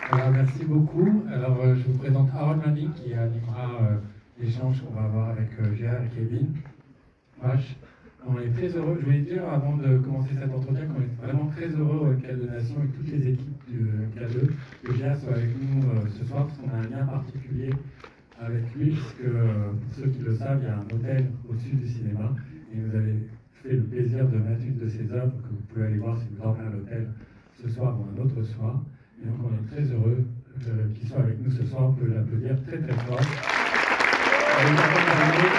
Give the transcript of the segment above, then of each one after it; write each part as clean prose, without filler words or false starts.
Voilà, merci beaucoup. Alors, je vous présente Aaron Manning qui animera l'échange qu'on va avoir avec Gérard et Kevin. Vache. On est très heureux. Je voulais dire avant de commencer cet entretien qu'on est vraiment très heureux au MK2 Nation et toutes les équipes du MK2 que Gérard soit avec nous ce soir parce qu'on a un lien particulier avec lui puisque pour ceux qui le savent, il y a un hôtel au-dessus du cinéma et vous avez fait le plaisir de mettre une de ses œuvres que vous pouvez aller voir si vous dormez à l'hôtel ce soir ou un autre soir. Et donc on est très heureux qu'il soit avec nous ce soir. Vous pouvez l'applaudir très très fort. Et nous accompagner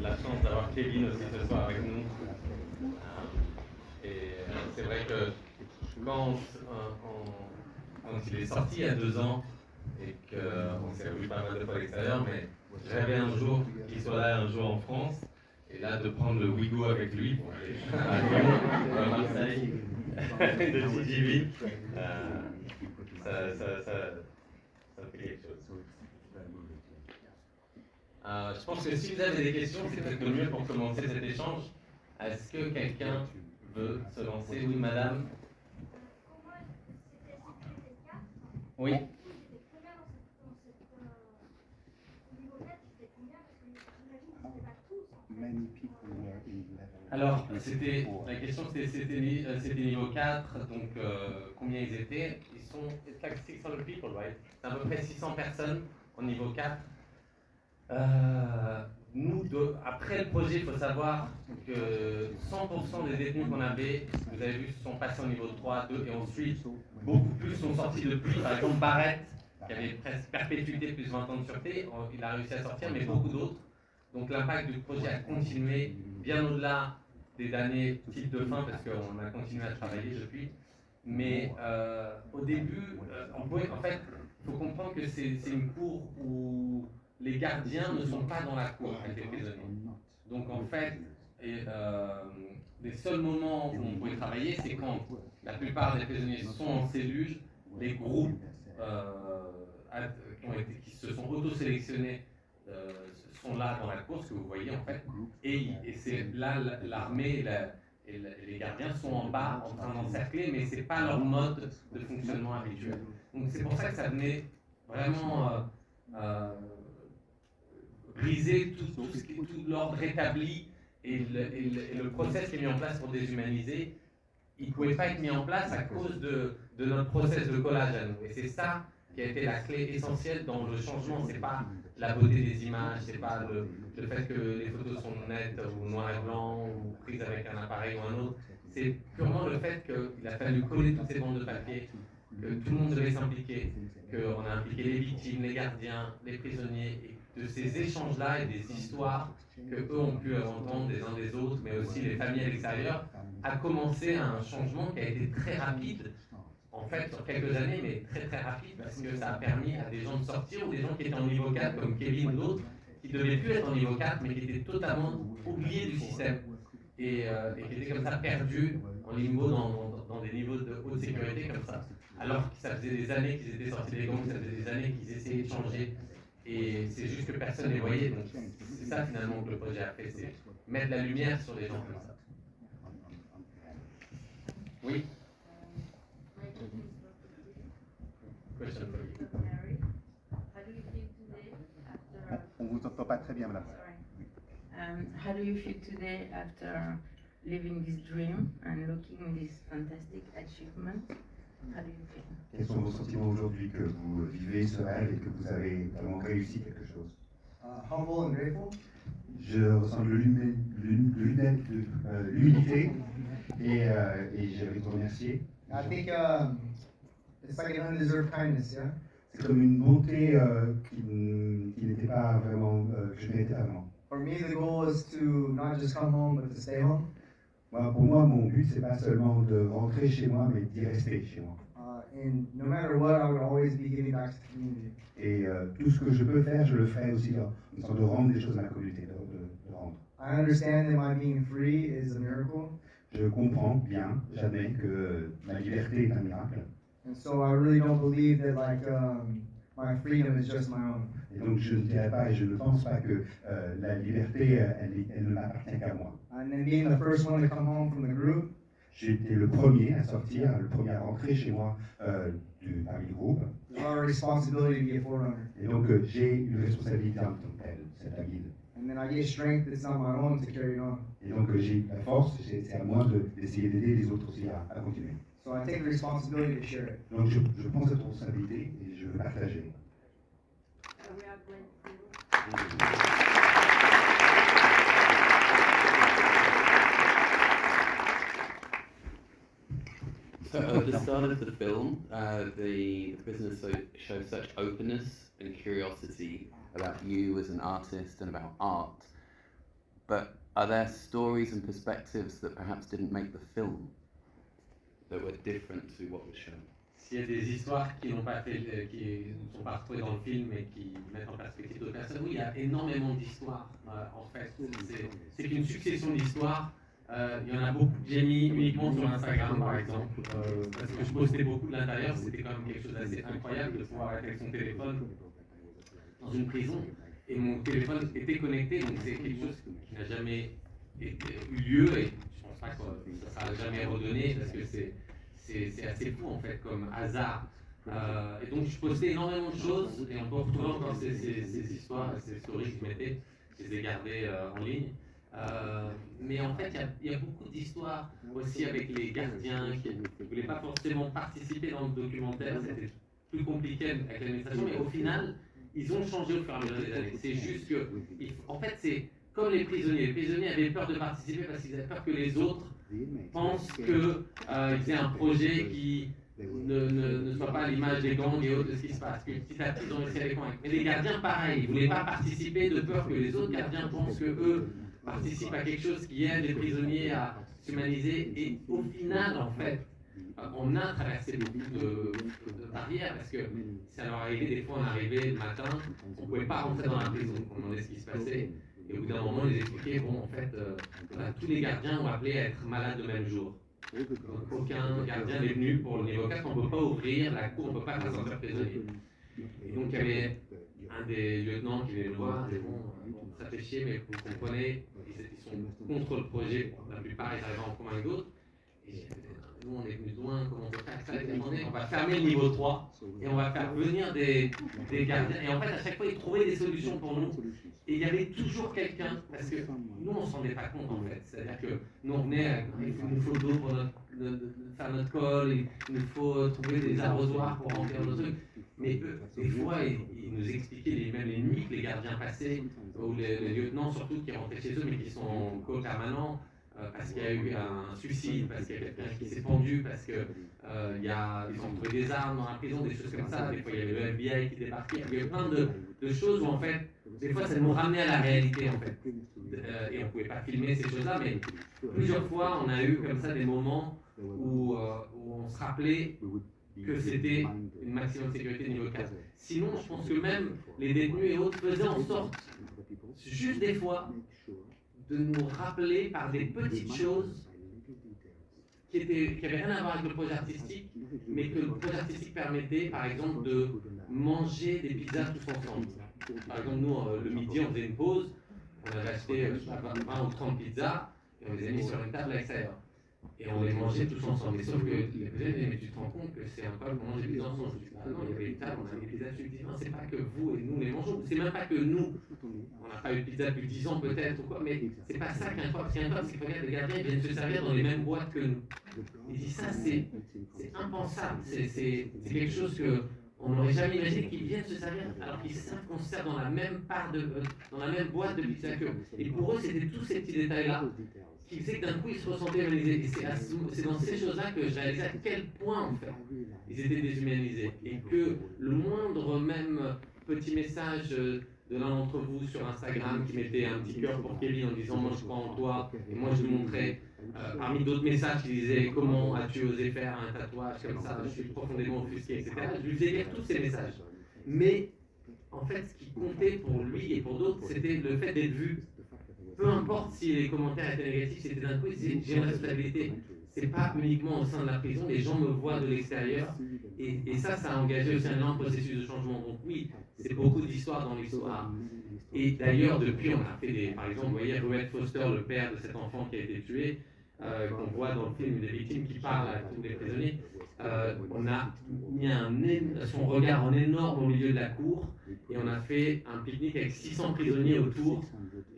La chance d'avoir Kevin aussi ce soir avec nous. C'est vrai que quand il est sorti il y a 2 ans et qu'on s'est revu pas mal de fois à l'extérieur, mais je rêvais un jour qu'il soit là un jour en France. Et là, de prendre le Ouigo avec lui, pour aller à Lyon, à Marseille, de TGV, ça fait quelque chose. Je pense que si vous avez des questions, c'est peut-être le mieux pour commencer cet échange. Est-ce que quelqu'un veut se lancer? Oui, madame. Oui. Alors, la question c'était niveau 4, donc combien ils étaient? Ils sont it's like 600 people, right? C'est à peu près 600 personnes au niveau 4. Après le projet, il faut savoir que 100% des détenus qu'on avait, vous avez vu, sont passés au niveau 3, 2 et ensuite beaucoup plus sont sortis depuis. Par exemple, Barrett, qui avait presque perpétuité plus 20 ans de sûreté, il a réussi à sortir, mais beaucoup d'autres. Donc l'impact du projet a continué bien au-delà des années type de fin, parce qu'on a continué à travailler depuis. Mais au début, en fait, il faut comprendre que c'est une cour où les gardiens ne sont pas dans la cour avec les prisonniers. Donc en fait, les seuls moments où on pouvait travailler, c'est quand la plupart des prisonniers sont en cellule, les groupes qui se sont auto-sélectionnés sont là dans la cour, ce que vous voyez en fait, et c'est là l'armée et les gardiens sont en bas en train d'encercler, mais c'est pas leur mode de fonctionnement habituel. Donc c'est pour ça que ça venait vraiment briser tout l'ordre établi et le process qui est mis en place pour déshumaniser. Il ne pouvait pas être mis en place à cause de notre process de collage à nous. Et c'est ça qui a été la clé essentielle dans le changement. Ce n'est pas la beauté des images, ce n'est pas le fait que les photos sont nettes ou noir et blanc ou prises avec un appareil ou un autre. C'est purement le fait qu'il a fallu coller toutes ces bandes de papier, que tout le monde devait s'impliquer, qu'on a impliqué les victimes, les gardiens, les prisonniers, et de ces échanges-là et des histoires qu'eux ont pu entendre des uns des autres, mais aussi les familles à l'extérieur, a commencé un changement qui a été très rapide, en fait, sur quelques années, mais très très rapide, parce que ça a permis à des gens de sortir ou des gens qui étaient en niveau 4, comme Kevin ou d'autres, qui ne devaient plus être en niveau 4, mais qui étaient totalement oubliés du système et qui étaient comme ça perdus en limbo dans des niveaux de haute sécurité comme ça. Alors que ça faisait des années qu'ils étaient sortis des gangs, ça faisait des années qu'ils essayaient de changer, et c'est juste que personne ne les voyait. Donc c'est ça finalement que le projet a fait, c'est mettre la lumière sur des gens comme ça. Oui. Question for you. On vous entend pas très bien, madame. How do you feel today after living this dream and looking this fantastic achievement? How do you feel? Quels sont vos sentiments aujourd'hui que vous vivez ce rêve et que vous avez vraiment réussi quelque chose? Humble and grateful. Je ressens de l'humilité et j'aimerais te remercier. I think it's like an undeserved kindness, yeah? C'est comme une bonté qui n'était pas vraiment, que je méritais pas vraiment. For me, the goal is to not just come home, but to stay home. Pour moi, mon but, c'est pas seulement de rentrer chez moi, mais d'y rester chez moi. And no matter what, I would always be giving back to the community. Et tout ce que je peux faire, je le ferai aussi en sorte de rendre des choses à la communauté, de rendre. I understand that my being free is a miracle. Je comprends bien, j'admets que ma liberté est un miracle. And so I really don't believe that my freedom is just my own. Et donc je ne dirais pas et je ne pense pas que la liberté, elle ne m'appartient qu'à moi. And then being the first one to come home from the group, J'ai été le premier à sortir, le premier à rentrer chez moi parmi le groupe. it's our responsibility to be a forerunner. Et donc j'ai une responsabilité en tant que telle, c'est un guide. And then I get strength that's not my own to carry on. Et donc j'ai la force, c'est à moi d'essayer d'aider les autres aussi à continuer. So I take the responsibility to share it. Donc je prends cette responsabilité et je veux partager. We are grateful. So at the start of the film, the business shows such openness and curiosity about you as an artist and about art. But are there stories and perspectives that perhaps didn't make the film, that were different to what was shown? S'il y a des histoires qui n'ont pas fait, qui ne sont pas retrouvées dans le film et qui mettent en perspective d'autres personnes, oui, il y a énormément d'histoires. En fait, c'est une succession d'histoires. Il y en a beaucoup que j'ai mis uniquement sur Instagram, par exemple, parce que je postais beaucoup de l'intérieur. C'était quand même quelque chose d'assez incroyable de pouvoir être avec son téléphone dans une prison. Et mon téléphone était connecté, donc c'est quelque chose qui n'a jamais eu lieu et je pense pas que ça ne sera jamais redonné parce que c'est assez fou en fait comme hasard. Et donc je postais énormément de choses et on peut retrouver encore ces histoires, ces stories que je mettais, je les ai gardées en ligne. Mais en fait, il y a beaucoup d'histoires aussi avec les gardiens qui ne voulaient pas forcément participer dans le documentaire, c'était plus compliqué avec l'administration, mais au final, ils ont changé au fur et à mesure des années. C'est juste que, en fait, c'est comme les prisonniers. Les prisonniers avaient peur de participer parce qu'ils avaient peur que les autres pensent qu'ils aient un projet qui ne soit pas à l'image des gangs et autres de ce qui se passe. Que petit à petit, ils ont réussi à les convaincre. Mais les gardiens, pareil, ils ne voulaient pas participer de peur que les autres gardiens pensent qu'eux participent à quelque chose qui aide les prisonniers à s'humaniser. Et au final, en fait, on a traversé beaucoup de barrières parce que ça leur arrivait, des fois on arrivait le matin, on ne pouvait pas rentrer dans la prison, on demandait ce qui se passait. Et au bout d'un moment, ils expliquaient, bon, en fait, tous les gardiens ont appelé à être malades le même jour. Donc aucun gardien n'est venu pour le niveau 4, on ne peut pas ouvrir la cour, on ne peut pas faire sortir prisonnier. Et donc il y avait un des lieutenants qui venait nous voir, et bon, ça fait chier, mais vous comprenez, ils sont contre le projet, la plupart ils arrivent à en convaincre d'autres. Et nous on est venus de loin, comment on peut faire ça? Attendez, on va fermer le niveau 3 et on va faire venir des gardiens. Et en fait, à chaque fois, ils trouvaient des solutions pour nous. Et il y avait toujours quelqu'un, parce que nous, on ne s'en rendait pas compte en fait. C'est-à-dire que nous, on venait, il nous faut de l'eau pour faire notre colle, il nous faut trouver des arrosoirs pour remplir nos trucs. Mais eux, des fois, ils nous expliquaient même les nuits que les gardiens passaient, ou les lieutenants surtout qui rentraient chez eux, mais qui sont en call permanent. Parce qu'il y a eu un suicide, parce qu'il y a quelqu'un qui s'est pendu, parce qu'ils ont trouvé des armes dans la prison, des choses comme ça. Des fois, il y avait le FBI qui débarquait. Il y avait plein de choses où, en fait, des fois, ça nous ramenait à la réalité, en fait. Et on ne pouvait pas filmer ces choses-là, mais plusieurs fois, on a eu comme ça des moments où on se rappelait que c'était une maximum de sécurité niveau 4. Sinon, je pense que même les détenus et autres faisaient en sorte, juste des fois, de nous rappeler par des petites choses qui n'avaient rien à voir avec le projet artistique, mais que le projet artistique permettait, par exemple, de manger des pizzas tous ensemble. Par exemple, nous, le midi, on faisait une pause, on avait acheté 20 ou 30 pizzas, et on les a mis sur une table à l'extérieur. Et on les mangeait tous ensemble. Mais sauf que les prisonniers disaient, mais tu te rends compte que c'est incroyable de manger des enfants. Je dis, bah non, il y avait une table, on avait des adultes. Ils disent, non, c'est pas que vous et nous les mangeons. C'est même pas que nous, on n'a pas eu de pizza depuis 10 ans peut-être ou quoi, mais c'est pas ça qui est incroyable. Ce qui est incroyable, c'est que regarde, les gardiens viennent se servir dans les mêmes boîtes que nous. Il dit, ça c'est impensable. C'est quelque chose que on n'aurait jamais imaginé qu'ils viennent se servir alors qu'ils savent qu'on se sert dans la même dans la même boîte de pizza qu'eux. Et pour eux, c'était tous ces petits détails-là qui faisaient que d'un coup ils se ressentaient humanisés. Et c'est dans ces choses-là que je réalisais à quel point en fait ils étaient déshumanisés. Et que le moindre même petit message de l'un d'entre vous sur Instagram qui mettait un petit cœur pour Kevin en disant moi je crois en toi, et moi je lui montrais parmi d'autres messages qui disaient comment as-tu osé faire un tatouage comme ça, je suis profondément offusqué, etc. Je lui faisais lire tous ces messages. Mais en fait ce qui comptait pour lui et pour d'autres c'était le fait d'être vu. Peu importe si les commentaires étaient négatifs, c'était d'un coup, j'ai une responsabilité. C'est pas uniquement au sein de la prison, les gens me voient de l'extérieur. Et ça a engagé aussi un énorme processus de changement. Donc oui, c'est beaucoup d'histoires dans l'histoire. Et d'ailleurs, depuis, on a fait par exemple, vous voyez, Rued Foster, le père de cet enfant qui a été tué, qu'on voit dans le film des victimes qui parlent à tous les prisonniers. On a mis son regard en énorme au milieu de la cour et on a fait un pique-nique avec 600 prisonniers autour.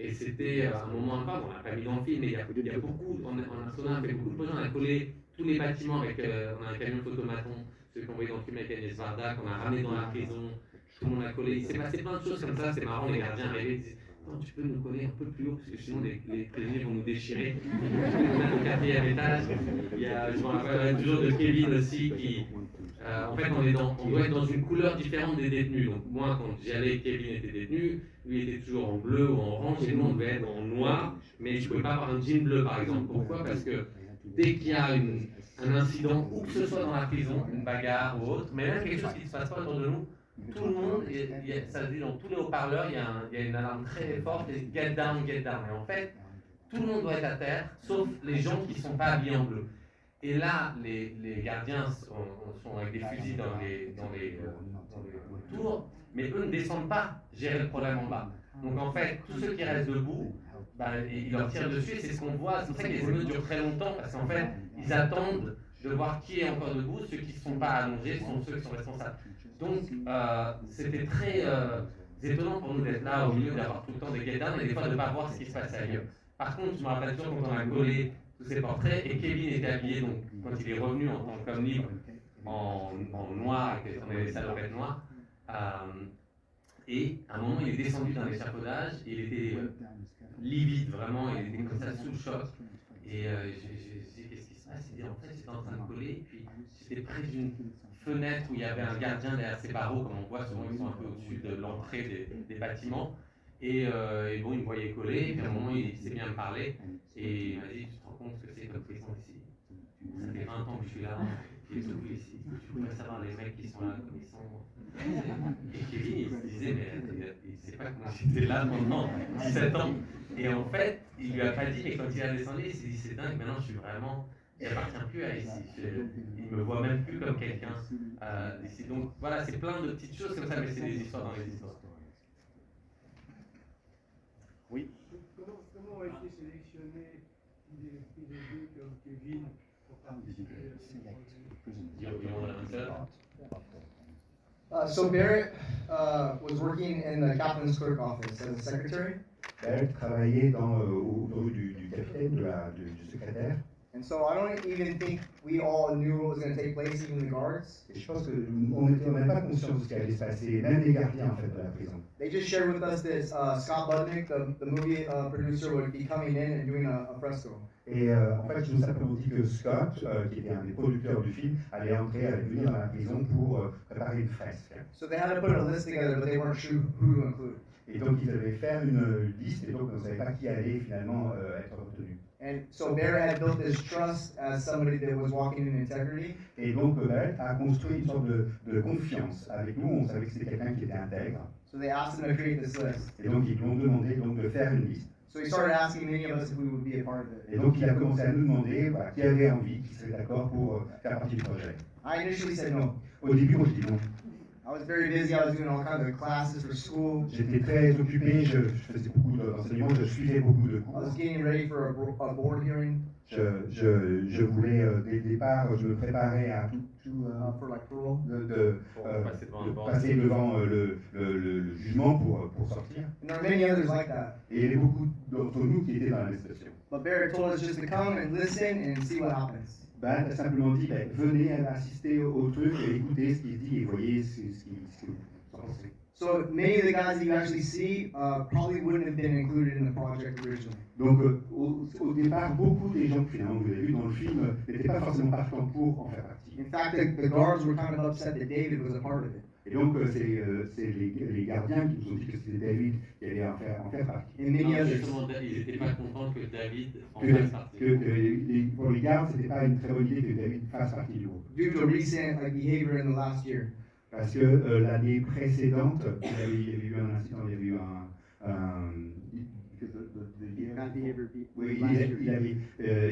Et c'était un moment incroyable, on l'a pas mis dans le film, mais il y a beaucoup, on a fait beaucoup de projets, on a collé tous les bâtiments avec, on a un camion photomaton, ceux qu'on voyait dans le film avec Agnès Varda, qu'on a ramené dans la prison, tout le monde a collé. Il s'est passé plein de choses comme ça, c'est marrant, les gardiens arrivaient et disaient tu peux nous coller un peu plus haut, parce que sinon les prisonniers vont nous déchirer. On a le 4e étage, je me rappelle toujours de Kevin aussi, qui, en fait on doit être dans une couleur différente des détenus. Donc moi quand j'y allais, Kevin était détenu, lui était toujours en bleu ou en orange, et nous on devait être en noir, mais je ne pouvais pas avoir un jean bleu par exemple. Pourquoi? Parce que dès qu'il y a un incident, où que ce soit dans la prison, une bagarre ou autre, mais même quelque chose qui ne se passe pas autour de nous, tout le monde, ça se dit dans tous les haut-parleurs, il y a une alarme très forte, c'est get down, get down. Et en fait, tout le monde doit être à terre, sauf les gens qui ne sont pas habillés en bleu. Et là, les gardiens sont avec des fusils dans les tours, mais eux ne descendent pas gérer le problème en bas. Donc en fait, tous ceux qui restent debout, ils leur tirent dessus, et c'est ce qu'on voit. C'est pour ça que les émeutes durent très longtemps, parce qu'en fait, ils attendent de voir qui est encore debout. Ceux qui ne sont pas allongés sont ceux qui sont responsables. Donc, c'était très étonnant pour nous d'être là au milieu, d'avoir tout le temps des get-down et des fois de ne pas voir ce qui se passait ailleurs. Par contre, je me rappelle toujours quand on a collé tous ces portraits et Kevin était habillé, donc quand il est revenu en tant qu'homme libre en noir, avec on avait des salopettes noires, et à un moment il est descendu dans l'échafaudage, il était livide vraiment, il était comme ça sous le choc. Et j'ai dit qu'est-ce qui se passe? Il dit en fait j'étais en train de coller, puis j'étais près d'une fenêtre où il y avait un gardien derrière ces barreaux, comme on voit souvent, ils sont un peu au-dessus de l'entrée des bâtiments. Et bon, il me voyait coller, et puis à un moment, il s'est bien me parler, et il m'a dit, tu te rends compte ce que c'est comme prison ici? Ça fait 20 ans que je suis là, j'ai tout vu ici, tu pourrais savoir les mecs qui sont là, comme ils sont. Et Kevin, il se disait, mais il ne sait pas comment j'étais là pendant 17 ans. Et en fait, il lui a pas dit, mais quand il a descendu, il s'est dit, c'est dingue, maintenant je suis vraiment... Il n'appartient plus à ici. Il ne me voit même plus comme quelqu'un d'ici. Donc voilà, c'est plein de petites choses comme ça, mais c'est des histoires dans les histoires. Oui. Comment a été sélectionné des prisonniers comme Kevin pour participer à ce projet? So Barrett was working in the captain's clerk office as a secretary. Barrett travaillait au bureau du capitaine, du secrétaire. And so I don't even think we all knew what was going to take place, even the guards. Et je pense qu'on n'avait pas conscience de ce qui allait se passer, même les gardiens en fait de la prison. They just shared with us that Scott Budnick, the movie producer, would be coming in and doing a fresco. Et en fait, je nous ai simplement dit que Scott, qui était un des producteurs du film, allait venir dans la prison pour préparer une fresque. So they had to put a list together, but they weren't sure who to include. Et donc ils avaient fait une liste, et donc on ne savait pas qui allait finalement être retenu. And so Barrett had built this trust as somebody that was walking in integrity. Et donc Barrett a construit une sorte de confiance avec nous, on savait que c'était quelqu'un qui était intègre. So they asked him to create this list. Et donc ils lui ont demandé donc, de faire une liste. So he started asking many of us if we would be a part of it. Et donc il a commencé à nous demander qui avait envie, qui serait d'accord pour faire partie du projet. I initially said no. Au début, moi je dis non. I I was very busy. I was doing all kinds of classes for school. J'étais très occupé, je faisais beaucoup d'enseignements, je suivais beaucoup de I cours. was getting ready for a board hearing Je voulais, dès le départ, je me préparais à for like parole. Passer devant un le jugement pour sortir. And there are many others like that. Et il y avait beaucoup d'entre nous qui étaient dans la même situation. But Barrett told us just to come and listen and see what happens. Ben, il a simplement dit, ben, venez assister au truc et écoutez ce qu'il dit et voyez ce que vous pensez. So many of the guys that you actually see probably wouldn't have been included in the project originally. Donc au départ, beaucoup des gens que finalement vous avez vus dans le film n'étaient pas forcément partants pour en faire partie. In fact, the guards were kind of upset that David was a part of it. Et donc c'est les gardiens qui nous ont dit que c'était David qui allait en faire partie. And many others. Justement, ils n'étaient pas contents que David en Que, fasse partie. pour les gardes, c'était pas une très bonne idée que David fasse partie du groupe. Due to recent behavior in the last year. Parce que l'année précédente, il y avait eu un incident, il y avait eu oui, il avait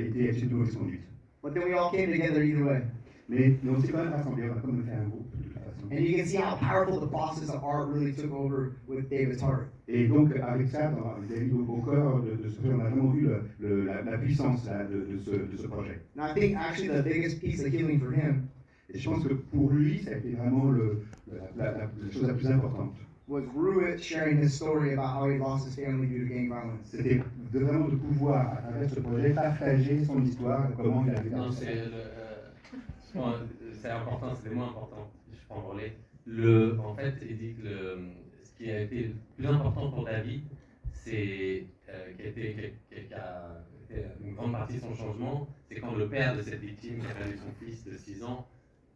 été accusé de mauvaise conduite. But then we all came together either way. Mais on s'est quand même rassemblés, on a quand même fait un groupe de toute façon. And you can see how powerful the process of art really took over with David's heart. Et donc avec ça, avec David au cœur de ce projet, on a vraiment vu la puissance là, de ce projet. And I think actually the biggest piece of healing for him Et je pense que pour lui, ça a été vraiment la chose la plus importante. was Ruitt sharing his story about how he lost his family due to gang violence. C'était vraiment de pouvoir, à travers ce projet, partager son histoire, comment il avait Non, vécu. c'est important, c'est le moins important. Je prends le relais. En fait, il dit que ce qui a été le plus important pour David, c'est qui a été une grande partie de son changement, c'est quand le père de cette victime qui a perdu son fils de 6 ans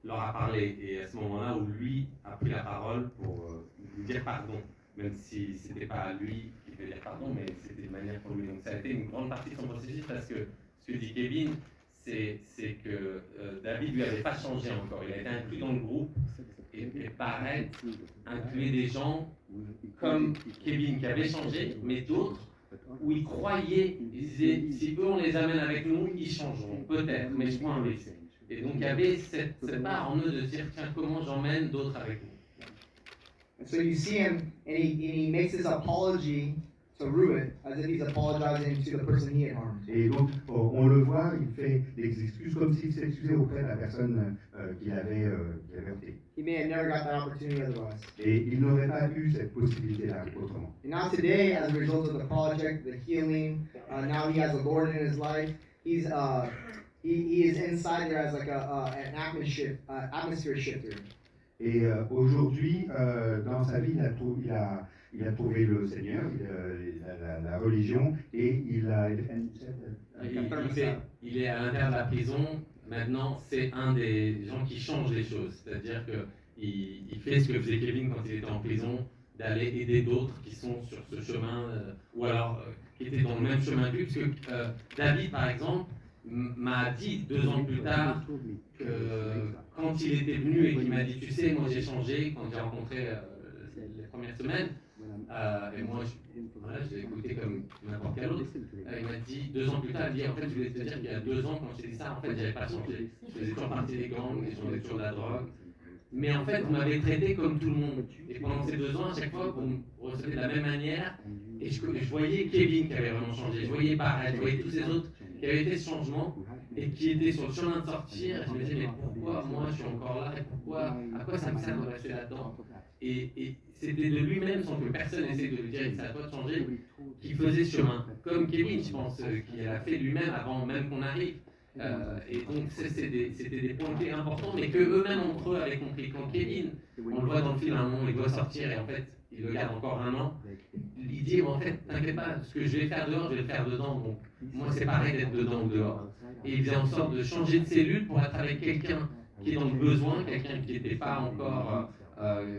leur a parlé. Et à ce moment-là où lui a pris la parole pour lui dire pardon, même si c'était pas à lui qui devait dire pardon, mais c'était une manière pour lui. Donc ça a été une grande partie de son processus parce que ce que dit Kevin, c'est que David lui avait pas changé encore. Il a été inclus dans le groupe et pareil, inclure des gens comme Kevin qui avait changé, mais d'autres où ils croyaient, ils disaient si eux on les amène avec nous, ils changeront peut-être, mais je prends un risque. Et donc il y avait cette part en eux de dire tiens comment j'emmène d'autres avec nous. And so you see him, and he makes his apology to Ruitt as if he's apologizing to the person he had harmed. Et donc, on le voit, il fait des excuses comme s'il s'excusait auprès de la personne qu'il avait heurtée. He may have never got that opportunity otherwise. Et il n'aurait pas eu cette possibilité-là autrement. And now today, as a result of the project, the healing, now he has the Lord in his life. He is inside there as like an atmosphere shifter. Et aujourd'hui, dans sa vie, il a trouvé le Seigneur, la religion, et il est à l'intérieur de la prison. Maintenant, c'est un des gens qui change les choses. C'est-à-dire qu'il fait ce que faisait Kevin quand il était en prison, d'aller aider d'autres qui sont sur ce chemin, ou alors qui étaient dans le même chemin que lui. Parce que David, par exemple, m'a dit 2 ans plus tard que quand il était venu et qu'il m'a dit tu sais moi j'ai changé quand j'ai rencontré les premières semaines et moi je l'ai écouté comme n'importe quel autre, il m'a dit 2 ans plus tard, il dit en fait je voulais te dire qu'il y a 2 ans quand j'ai dit ça en fait j'avais pas changé, je faisais toujours partie des gangs et je faisais toujours de la drogue, mais en fait vous m'avez traité comme tout le monde et pendant ces 2 ans à chaque fois vous me recevez de la même manière et je voyais Kevin qui avait vraiment changé, je voyais Barrett, je voyais tous ces autres qui avaient fait ce changement et qui étaient sur le chemin de sortir. Et je me disais, mais pourquoi moi je suis encore là et pourquoi, à quoi ça me sert de rester là-dedans? Et c'était de lui-même, sans que personne essaie de lui dire, c'est à toi de changer, qui faisait ce chemin. Comme Kevin, je pense, qui l'a fait lui-même avant même qu'on arrive. Et donc c'était des points clés importants, mais que eux-mêmes entre eux avaient compris. Quand Kevin, on le voit dans le film, à un moment il doit sortir et en fait il le garde encore 1 an. Il dit en fait t'inquiète pas, ce que je vais faire dehors, je vais le faire dedans. Donc moi c'est pareil d'être dedans ou dehors. Et il faisait en sorte de changer de cellule pour être avec quelqu'un qui est dans le besoin, quelqu'un qui n'était pas encore,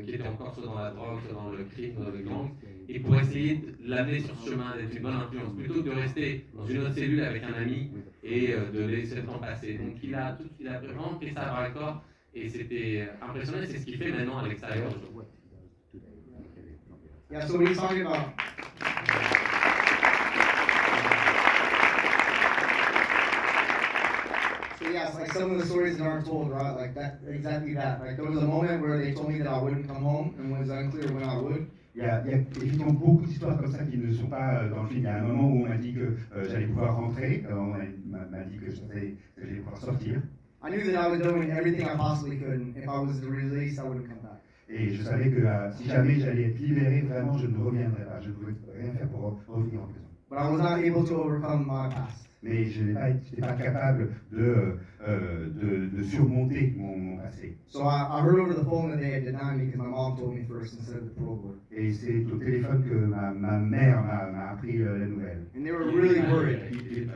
qui était encore soit dans la drogue, soit dans le crime, dans le gang, et pour essayer de l'amener sur ce chemin, d'être une bonne influence, plutôt que de rester dans une autre cellule avec un ami et de laisser le temps passer. Donc il a vraiment pris ça par le corps et c'était impressionnant, c'est ce qu'il fait maintenant à l'extérieur aujourd'hui. Yeah, so what he's talking about. So yes, like some of the stories that aren't told, right? Like that, exactly that. Like there was a moment where they told me that I wouldn't come home, and it was unclear when I would. Il y a effectivement beaucoup d'histoires comme ça qui ne sont pas dans le film. Il y a un moment où on m'a dit que j'allais pouvoir rentrer, on m'a dit que j'allais pouvoir sortir. I knew that I was doing everything I possibly could, and if I was released, I wouldn't come back. Et je savais que si jamais j'allais être libéré, vraiment, je ne reviendrais pas. Je ne pouvais rien faire pour revenir en prison. But I was not able to overcome my past. Mais je n'étais pas capable de surmonter mon passé. So I heard over the phone that they had denied me because my mom told me first instead of the parole board. Et c'est au téléphone que ma mère m'a appris la nouvelle. And they were really worried.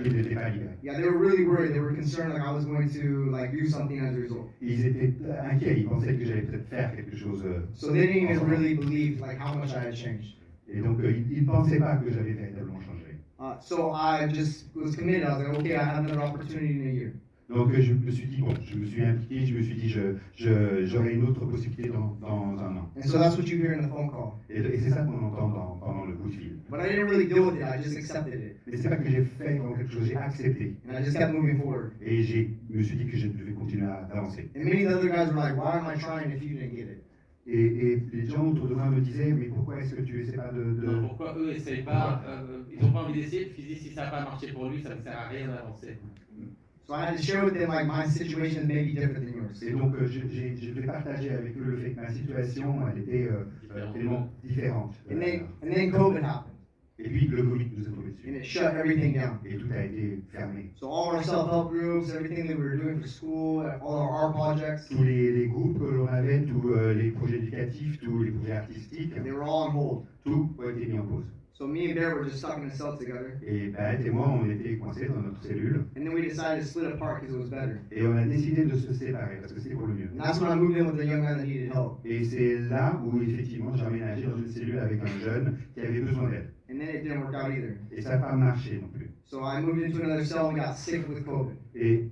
Il n'était pas libéré. Yeah, they were really worried. They were concerned like I was going to like do something as a result. Ils étaient inquiets. Ils pensaient que j'allais peut-être faire quelque chose. So they didn't even really believe like how much I had changed. Et donc ils ne pensaient pas que j'avais véritablement changé. So I just was committed. I was like, okay, I have another opportunity in a year. Donc je me suis dit, bon, je me suis impliqué, je me suis dit, j'aurai une autre possibilité dans un an. And so that's what you hear in the phone call. Et c'est ça qu'on entend pendant le coup de fil. But I didn't really deal with it. I just accepted it. Mais c'est pas que j'ai fait vraiment quelque chose, j'ai accepté. And I just kept moving forward. Et je me suis dit que je devais continuer à avancer. And many of the other guys were like, why am I trying if you didn't get it? Et les gens autour de moi me disaient, mais pourquoi est-ce que tu essaies pas de... Non, pourquoi eux essayent pas, ils n'ont pas envie d'essayer, puis ils disent si ça n'a pas marché pour lui, ça ne sert à rien d'avancer. So I had to share with them like my situation may be different than yours. Et donc je vais partager avec eux le fait que ma situation, elle était tellement différente. And then COVID happened. Et puis le Covid nous est tombé dessus. And it shut everything down. Et tout a été fermé. So all our self-help groups, everything that we were doing for school, all our art projects, Tous les groupes que l'on avait, tous les projets éducatifs, tous les projets artistiques, they were all on hold. tout a été mis en pause. So me and Bear were just stuck in a cell together. Et Beth et moi, on était coincés dans notre cellule. And then we decided to split apart because it was better. Et on a décidé de se séparer parce que c'était pour le mieux. And that's when I moved in with a young man that needed help. Et c'est là où effectivement j'ai emménagé dans une cellule avec un jeune qui avait besoin d'aide. And then it didn't work out either. Et ça n'a pas marché non plus. So I moved into another cell and got sick with COVID. Et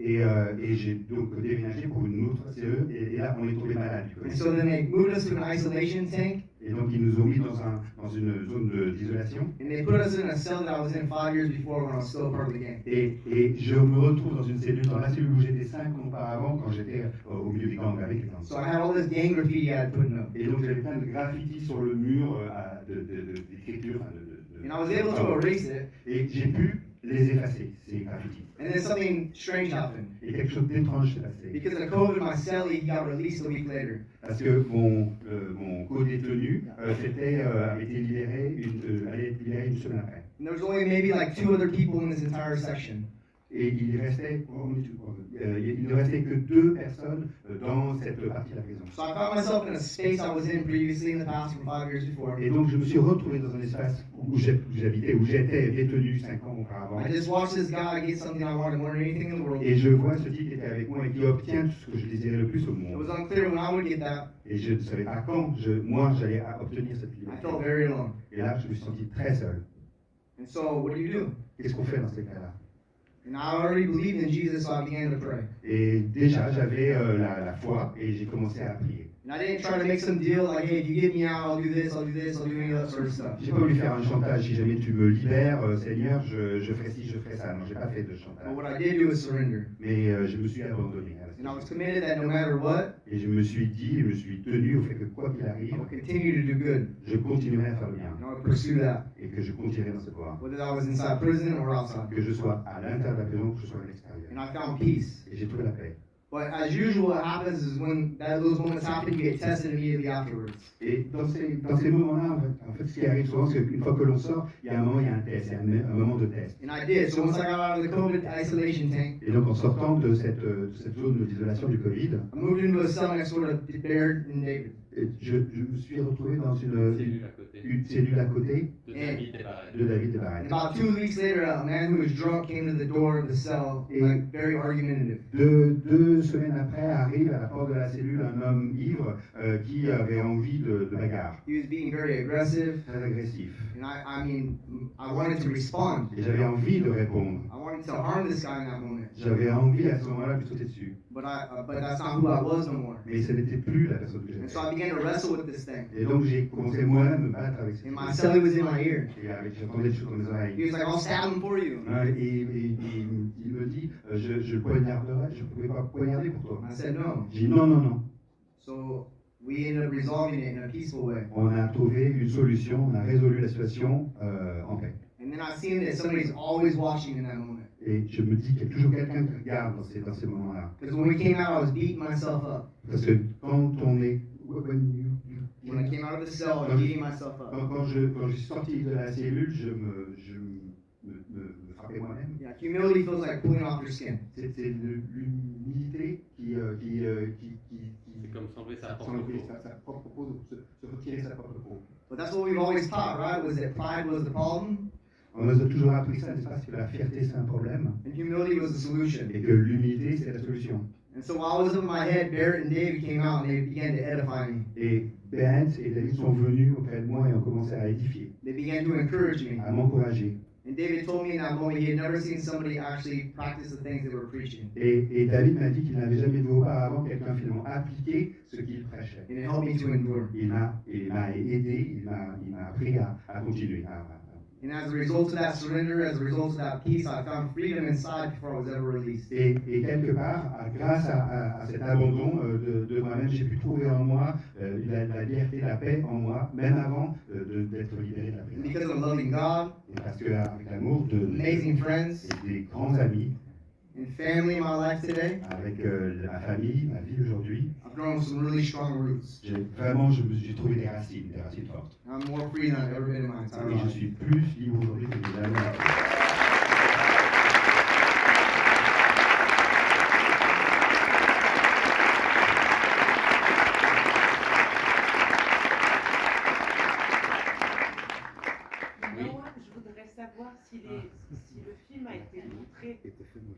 j'ai donc déménagé pour une autre cellule et là on est tombé malade du And Covid. so then they moved us to an isolation tank. Et donc ils nous ont mis dans une zone d'isolation. And they put us in a cell that I was in 5 years before when I was still a part of the gang. Et je me retrouve dans une cellule, dans la cellule où j'étais 5 ans auparavant quand j'étais au milieu des gangs avec les gangs. So I had all this gang graffiti I had put up. Et donc j'avais plein de graffitis sur le mur d'écriture. And I was able to erase it. Et j'ai pu les effacer, ces graffitis. And then something strange happened. Et quelque chose d'étrange s'est passé. Because of COVID, my cellie got released a week later. Parce que mon co-détenu avait été libéré allait être libéré une semaine après. And there was only maybe like 2 other people in this entire section. Et il ne restait que 2 personnes dans cette partie de la prison. So I found myself in a space I was in previously in the past from 5 years before. Et donc je me suis retrouvé dans un espace où j'habitais, où j'étais détenu 5 ans auparavant. I just watched this guy get something I wanted more than anything in the world. Et je vois ce type qui était avec moi et qui obtient tout ce que je désirais le plus au It monde. was unclear when I would get that. Et je ne savais pas quand moi j'allais obtenir cette I liberté. felt very alone. Et là je me suis senti très seul. And so what do? Qu'est-ce qu'on fait dans ces cas-là? And I already believed in Jesus, so I began to pray. Et déjà j'avais la foi et j'ai commencé à prier. And I didn't try to make some deal like, hey, if you get me out, I'll do this, I'll do this, I'll do any of that sort of stuff. J'ai pas voulu faire un chantage. Si jamais tu me libères, Seigneur, je ferai ci, je ferai ça. Non, j'ai pas fait de But chantage. what I did do is surrender. Mais je me suis abandonné. à la And I was situation. committed that no matter what, Et je me suis dit, je me suis tenu au fait que quoi qu'il I arrive, will continue to do good. je continuerai à faire le bien And I would pursue that, et que je continuerai dans cette voie. whether that was inside prison or outside. Que je sois à l'intérieur de la prison, que je sois à l'extérieur. And I found peace. Et j'ai trouvé la paix. But as usual, what happens is when those moments happen, you get tested immediately afterwards. Et dans ces moments-là, en fait, ce qui arrive souvent, c'est qu'une fois que l'on sort, il y a un moment, il y a un test, il y a un moment de test. And I did. So once I got out of the COVID isolation tank, Et donc en sortant de cette zone d'isolation du Covid, I moved into a cell next door to Baird and David. je me suis retrouvé dans une cellule à côté De David et Barrett. de David de And Barrett. about 2 weeks later, a man who was drunk came to the door of the cell, like very argumentative. 2 semaines après, arrive à la porte de la cellule un homme ivre qui avait envie de bagarre, He was being very aggressive, très agressif. and I wanted to respond. Et j'avais envie de répondre. I wanted to harm this guy in that moment. J'avais envie à ce moment-là de sauter dessus. But that's not who I was no more. Mais ce n'était plus la personne que And j'étais. so I began began to wrestle with this thing. Et donc j'ai commencé moi-même à me battre avec cette And my chose. celly was in my ear. Et j'entendais des choses dans mes He oreilles. was like, I'll stab him for you. Il me dit, je poignarderai, je ne pouvais pas poignarder pour toi. I said, no. J'ai dit non, non, non. So we ended up resolving it in a peaceful way. On a trouvé une solution, on a résolu la situation en paix. And then I seen that somebody's always watching in that moment. Et je me dis qu'il y a toujours quelqu'un qui regarde dans ces moments-là. Because when we came out, I was beating myself up. Parce que quand on est... When I came out of the cell, I was beating myself up. Quand je suis sorti de la cellule, je me frappais moi-même. Yeah, humility feels like pulling off your skin. C'est l'humilité qui C'est comme s'enlever sa propre s'enlever peau. sa propre peau, se retirer sa propre peau. But that's what we've always taught, right? Was that pride was the problem On nous a toujours appris ça, n'est-ce pas, que la fierté c'est un problème and humility was the solution. et que l'humilité c'est la solution. And so while I was up in my head, Barrett and David came out and they began to edify me. Et Bent et David sont venus auprès de moi et ont commencé à édifier, They began to encourage me. à m'encourager. And David told me in that moment he had never seen somebody actually practice the things they were preaching. Et David m'a dit qu'il n'avait jamais vu auparavant quelqu'un finalement appliquer ce qu'il prêchait. And it helped me to endure. Il m'a aidé, il m'a appris à continuer. And as a result of that surrender, as a result of that peace, I found freedom inside before I was ever released. Et quelque part, grâce à cet abandon de moi-même, j'ai pu trouver en moi la liberté, la paix en moi, même avant d'être libéré de la And prison. because of loving God, Et parce qu'avec l'amour amazing friends, et des grands amis, and family in my life today, avec ma famille, ma vie aujourd'hui, I've grown some really strong roots. j'ai trouvé des racines fortes. I'm more free than I've ever been in my entire Et je life. suis plus libre aujourd'hui que j'ai jamais été. Noah, je voudrais savoir si le film a été montré.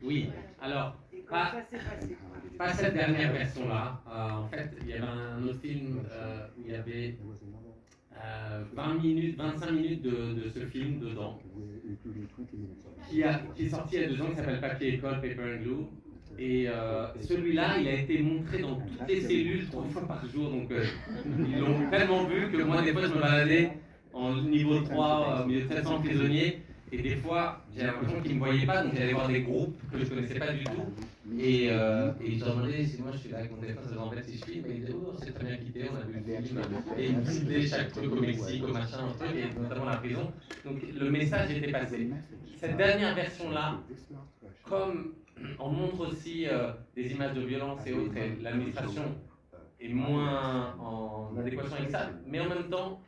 Oui, alors, Et comment pas, ça s'est passé. pas cette dernière version-là. En fait, il y avait un autre film où il y avait 20 minutes, 25 minutes de ce film dedans, qui est sorti il y a 2 ans, qui s'appelle Papier École, Paper and Glue. Et celui-là, il a été montré dans toutes les cellules 3 fois par jour. Donc, ils l'ont tellement vu que moi, des fois, je me baladais en niveau 3, au milieu de 700 prisonniers. Et des fois, j'ai l'impression qu'ils ne me voyaient pas, donc j'allais voir des groupes que je ne connaissais pas du tout. Et je leur demandais si moi je suis là avec mon téléphone, ça en fait si je filme. Et ils disaient, oh, c'est très bien quitté, on a vu le film. Et ils me citaient chaque truc au Mexique, au machin, au truc, et notamment la prison. Donc le message était passé. Cette dernière version-là, comme on montre aussi des images de violence et autres, et l'administration est moins en adéquation avec ça, mais en même temps,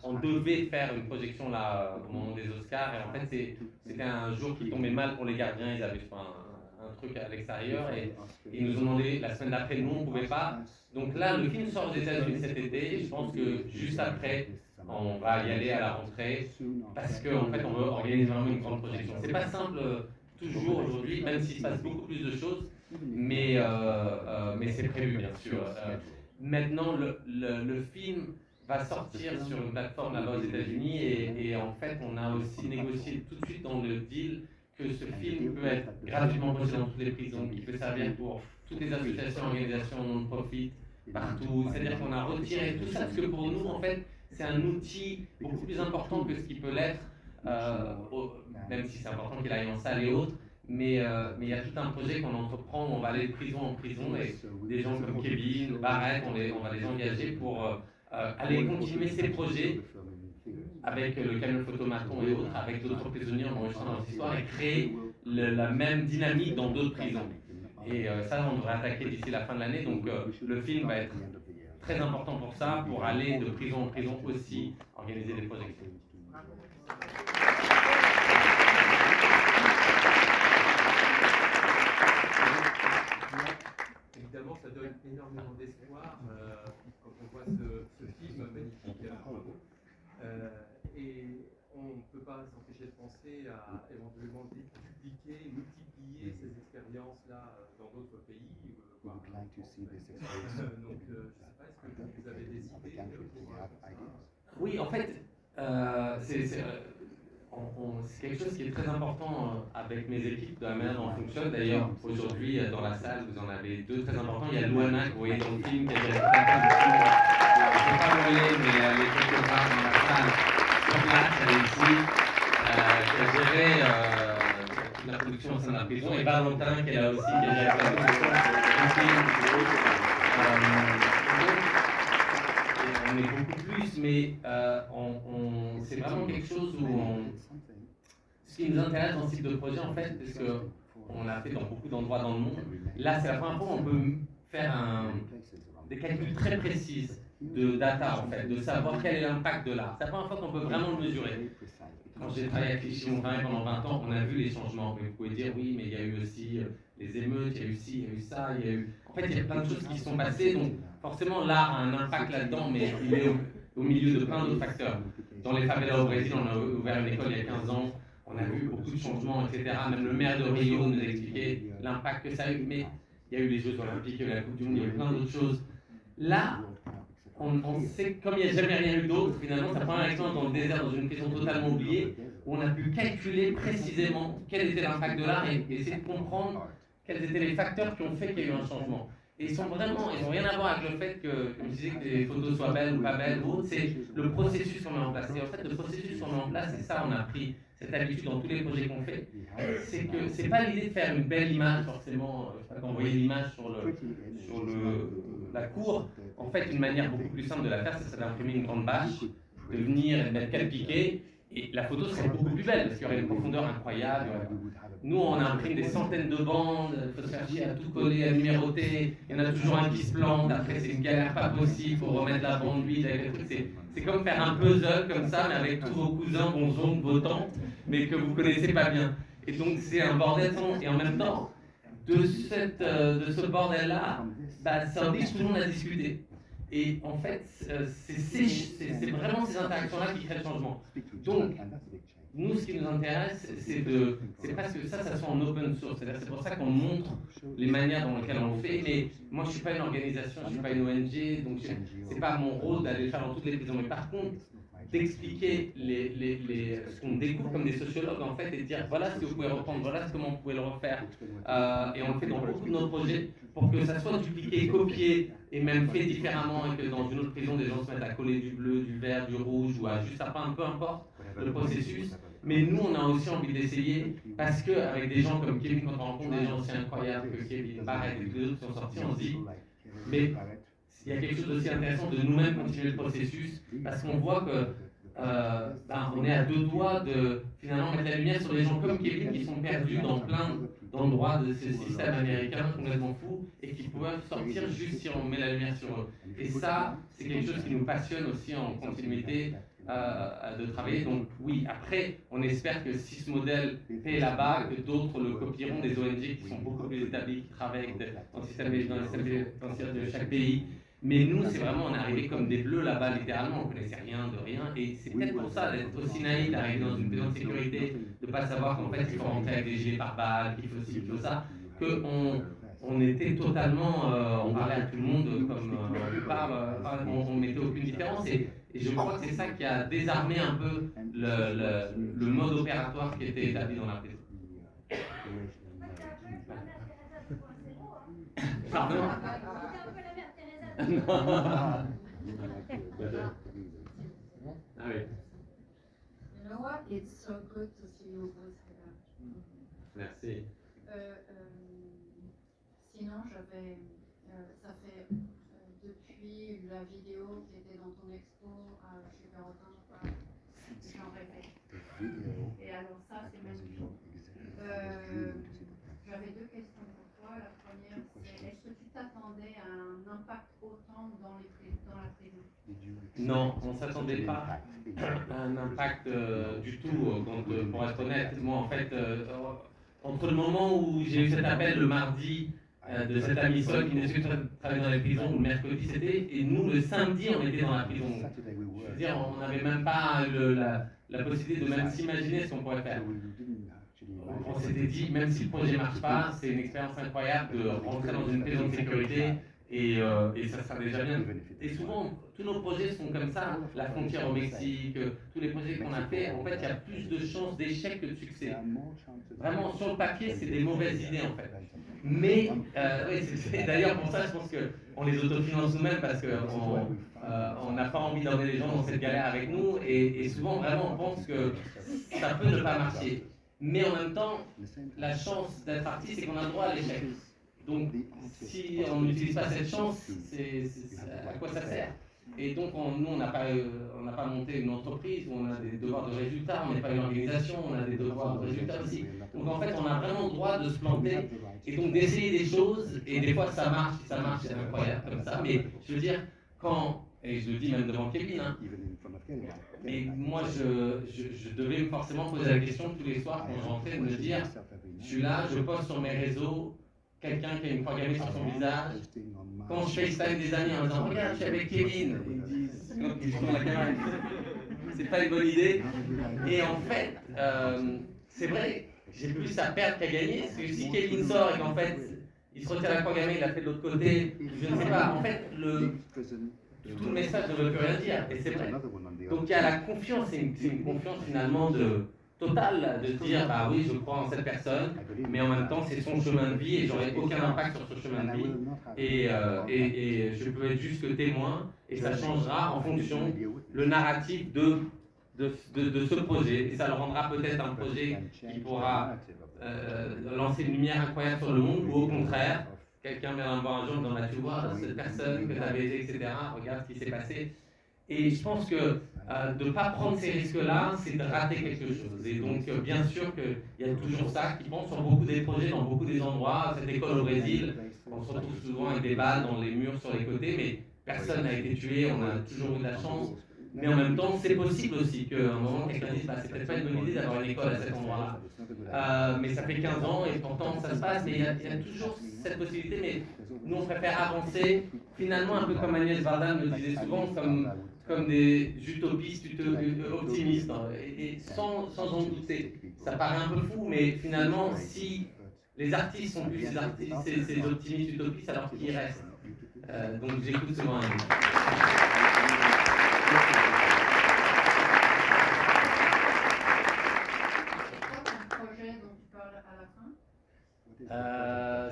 on devait faire une projection là au moment des Oscars, et en fait c'était un jour qui tombait mal pour les gardiens. Ils avaient un truc à l'extérieur et ils nous ont demandé la semaine d'après. Nous on pouvait pas, donc là le film sort aux États-Unis cet été et je pense que juste après on va y aller à la rentrée parce qu'en fait on veut organiser vraiment une grande projection. C'est pas simple toujours aujourd'hui, même s'il se passe beaucoup plus de choses, mais c'est prévu bien sûr. Maintenant le film va sortir sur une plateforme là-bas aux États-Unis et en fait on a aussi négocié tout de suite dans le deal que ce film peut être gratuitement projeté dans toutes les prisons, qui peut servir pour toutes les associations, organisations non-profit partout. C'est-à-dire qu'on a retiré tout ça parce que pour nous en fait c'est un outil beaucoup plus important que ce qui peut l'être, même si c'est important qu'il aille en salle et autres. Mais il y a tout un projet qu'on entreprend, on va aller de prison en prison et des gens comme Kevin, Barrett, on va les engager pour aller continuer ces projets avec le camion photomaton et autres, avec d'autres prisonniers en enregistrant leur histoire et créer la même dynamique dans d'autres prisons. Et ça, on devrait attaquer d'ici la fin de l'année, donc le film va être très important pour ça, pour aller de prison en prison aussi, organiser des projections. Évidemment, ça donne énormément d'espoir quand on voit ce film magnifique. Et on ne peut pas s'empêcher de penser à éventuellement dupliquer, multiplier ces expériences-là dans d'autres pays. Donc, je ne sais pas, est-ce que vous avez des idées pour ça? Oui, en fait, c'est quelque chose qui est très important avec mes équipes, de la manière dont on fonctionne. D'ailleurs, aujourd'hui, dans la salle, vous en avez deux très importants. Il y a Luana, que vous voyez dans le film, qui a dirigé la production. Je ne peux pas voler, mais elle est quelque part dans la salle, sur place, elle est ici, qui a géré la production au sein de la prison. Et Valentin, qui est là aussi, qui a géré la production du film. On est beaucoup plus, mais c'est vraiment quelque chose où ce qui nous intéresse dans ce type de projet, en fait, parce qu'on l'a fait dans beaucoup d'endroits dans le monde, là, c'est la première fois où on peut faire des calculs très précis de data, en fait, de savoir quel est l'impact de l'art. C'est la première fois qu'on peut vraiment le mesurer. Quand j'ai travaillé avec Clichy Montfermeil pendant 20 ans, on a vu les changements. Mais vous pouvez dire, oui, mais il y a eu aussi les émeutes, il y a eu ci, il y a eu ça, il y a eu... En fait, il y a plein de choses qui sont passées, donc forcément, l'art a un impact là-dedans, mais il est au milieu de plein d'autres facteurs. Dans les favelas au Brésil, on a ouvert une école il y a 15 ans, on a vu beaucoup de changements, etc. Même le maire de Rio nous a expliqué l'impact que ça a eu, mais il y a eu les Jeux Olympiques, il y a eu la Coupe du Monde, il y a eu plein d'autres choses. Là, on sait, comme il n'y a jamais rien eu d'autre, finalement, c'est la première expérience dans le désert, dans une prison totalement oubliée, où on a pu calculer précisément quel était l'impact de l'art et essayer de comprendre quels étaient les facteurs qui ont fait qu'il y a eu un changement. Et ils n'ont rien à voir avec le fait que, comme je disais, que les photos soient belles ou pas belles ou autres, c'est le processus qu'on met en place. Et en fait, le processus qu'on met en place, c'est ça, on a pris cette habitude dans tous les projets qu'on fait, c'est que c'est pas l'idée de faire une belle image, forcément, je sais pas, quand vous voyez l'image sur la cour, en fait, une manière beaucoup plus simple de la faire, c'est d'imprimer une grande bâche, de venir et de mettre 4 piquets, et la photo serait beaucoup plus belle, parce qu'il y aurait une profondeur incroyable. Nous, on imprime des centaines de bandes, il faut se faire chier à tout coller, à numéroter, il y en a toujours un qui se plante, après c'est une galère pas possible pour remettre la bande vide avec les trucs. C'est comme faire un puzzle comme ça, mais avec tous vos cousins, vos oncles, vos tantes, mais que vous connaissez pas bien. Et donc c'est un bordel sans... Et en même temps, de ce bordel-là, ça oblige tout le monde à discuter. Et en fait, c'est vraiment ces interactions-là qui créent le changement. Donc, nous, ce qui nous intéresse, c'est presque ça soit en open source. C'est pour ça qu'on montre les manières dans lesquelles on le fait. Mais moi, je ne suis pas une organisation, je ne suis pas une ONG, donc ce n'est pas mon rôle d'aller le faire dans toutes les prisons. Mais par contre, d'expliquer ce qu'on découvre comme des sociologues, en fait, et de dire voilà ce que vous pouvez reprendre, voilà comment vous pouvez le refaire. Et on le fait dans beaucoup de nos projets pour que ça soit dupliqué, copié et même fait différemment, et que dans une autre prison, des gens se mettent à coller du bleu, du vert, du rouge ou à juste à peindre, peu importe le processus. Mais nous, on a aussi envie d'essayer, parce qu'avec des gens comme Kevin, quand on rencontre des gens aussi incroyables que Kevin Barrett et tous les autres qui sont sortis, on se dit, mais il y a quelque chose d'aussi intéressant de nous-mêmes continuer le processus, parce qu'on voit que on est à deux doigts de finalement mettre la lumière sur des gens comme Kevin qui sont perdus dans plein d'endroits de ce système américain complètement fou et qui peuvent sortir juste si on met la lumière sur eux. Et ça, c'est quelque chose qui nous passionne aussi en continuité de travailler. Donc oui, après, on espère que si ce modèle paie là-bas, que d'autres le copieront, des ONG qui sont beaucoup plus établies, qui travaillent dans le système pénitentiaire de chaque pays. Mais nous, c'est vraiment, on est arrivé comme des bleus là-bas, littéralement, on ne connaissait rien de rien. Et c'est peut-être pour ça d'être aussi naïf, d'arriver dans une prison de sécurité, de ne pas savoir qu'en fait, il faut rentrer avec des gilets pare-balles, qu'il faut ci, qu'il faut ça, qu'on était totalement, on parlait à tout le monde comme on mettait aucune différence. Et je crois que c'est ça qui a désarmé un peu le mode opératoire qui était établi dans la prison. Pardon? Non. Ah oui. You know what? It's so good to see you both here. Merci. Sinon, ça fait depuis la vidéo qui était dans ton expo à Super-Autant, j'en rêvais. Et alors ça, c'est magnifique. J'avais deux questions pour toi. La première, c'est est-ce que tu t'attendais à un impact autant dans la prison? Non, on ne s'attendait pas à un impact du tout. Pour être honnête, moi en fait, entre le moment où j'ai eu cet appel le mardi de cet ami Sol qui nous suit travailler dans les prisons, le mercredi c'était, et nous le samedi on était dans la prison. Je veux dire, on n'avait même pas la possibilité de même s'imaginer ce qu'on pourrait faire. On s'était dit, même si le projet ne marche pas, c'est une expérience incroyable de rentrer dans une prison de sécurité, et ça sera déjà bien. Et souvent, tous nos projets sont comme ça, la frontière au Mexique, tous les projets qu'on a fait, en fait, il y a plus de chances d'échec que de succès. Vraiment, sur le papier, c'est des mauvaises idées, en fait. Mais, oui, c'est d'ailleurs pour ça, je pense qu'on les autofinance nous-mêmes parce qu'on n'a pas envie d'emmener les gens dans cette galère avec nous, et souvent, vraiment, on pense que ça peut ne pas marcher. Mais en même temps, la chance d'être artiste, c'est qu'on a le droit à l'échec. Donc, si on n'utilise pas cette chance, à quoi ça sert? Et donc, nous, on n'a pas monté une entreprise où on a des devoirs de résultats, on n'est pas une organisation, on a des devoirs de résultats aussi. Donc, en fait, on a vraiment le droit de se planter et donc d'essayer des choses, et des fois, ça marche, c'est incroyable comme ça. Mais je veux dire, et je le dis même devant Kevin, hein, et moi, je devais forcément poser la question tous les soirs quand je rentrais, de me dire, je suis là, je poste sur mes réseaux, quelqu'un qui a une croix gammée sur son visage. Quand je FaceTime des amis en disant regarde, je suis avec Kevin, ils tournent la caméra, c'est pas une bonne idée. Et en fait, c'est vrai, j'ai plus à perdre qu'à gagner. Parce que si Kevin sort et qu'en fait, il se retire la croix gammée, il l'a fait de l'autre côté, je ne sais pas. En fait, tout le message ne veut plus rien dire, et c'est vrai. Donc il y a la confiance, c'est une confiance finalement totale, de se dire bah oui, je crois en cette personne, mais en même temps c'est son chemin de vie et j'aurai aucun impact sur ce chemin de vie, et je peux être juste que témoin, et ça changera en fonction le narratif de ce projet, et ça le rendra peut-être un projet qui pourra lancer une lumière incroyable sur le monde, ou au contraire, quelqu'un vient me voir un jour dans ma tu vois, cette personne que tu avais aidée, etc., regarde ce qui s'est passé. Et je pense que de ne pas prendre ces risques-là, c'est de rater quelque chose. Et donc, bien sûr qu'il y a toujours ça qui monte sur beaucoup des projets, dans beaucoup des endroits. Cette école au Brésil, on se retrouve souvent avec des balles dans les murs sur les côtés, mais personne n'a été tué, on a toujours eu de la chance. Mais en même temps, c'est possible aussi qu'à un moment, quelqu'un dise bah, c'est peut-être pas une bonne idée d'avoir une école à cet endroit-là. Mais ça fait 15 ans et pourtant ça se passe, mais il y a toujours cette possibilité. Mais nous, on préfère avancer, finalement, un peu comme Agnès Varda me disait souvent, comme des utopistes optimistes, et sans en douter. Ça paraît un peu fou, mais finalement, si les artistes sont plus ces optimistes utopistes, alors qui restent. Donc j'écoute souvent un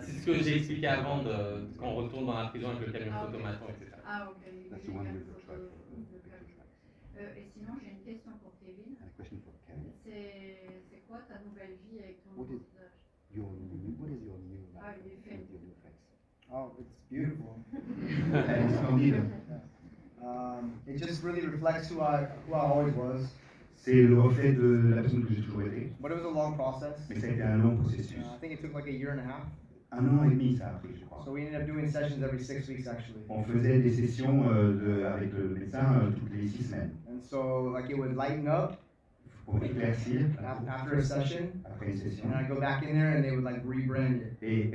c'est ce que j'ai expliqué avant quand on retourne dans la prison avec le camion photomaton, etc. Ah, ok. Et sinon, j'ai une question pour Kevin. C'est quoi ta nouvelle vie avec ton nouveau visage? Ah, il est fait. Oh, it's beautiful. Elle est splendide. It just really reflects who I always was. C'est le reflet de la personne que j'ai toujours été. But it was a long process. Mais ça a été un long processus. I think it took like a year and a half. 1 an et demi ça a pris, je crois. So we ended up doing sessions every 6 weeks actually. On faisait des sessions avec le médecin toutes les 6 semaines. And so like it would lighten up Pour éclaircir after a session. après une session. And I'd go back in there and they would like rebrand it. Et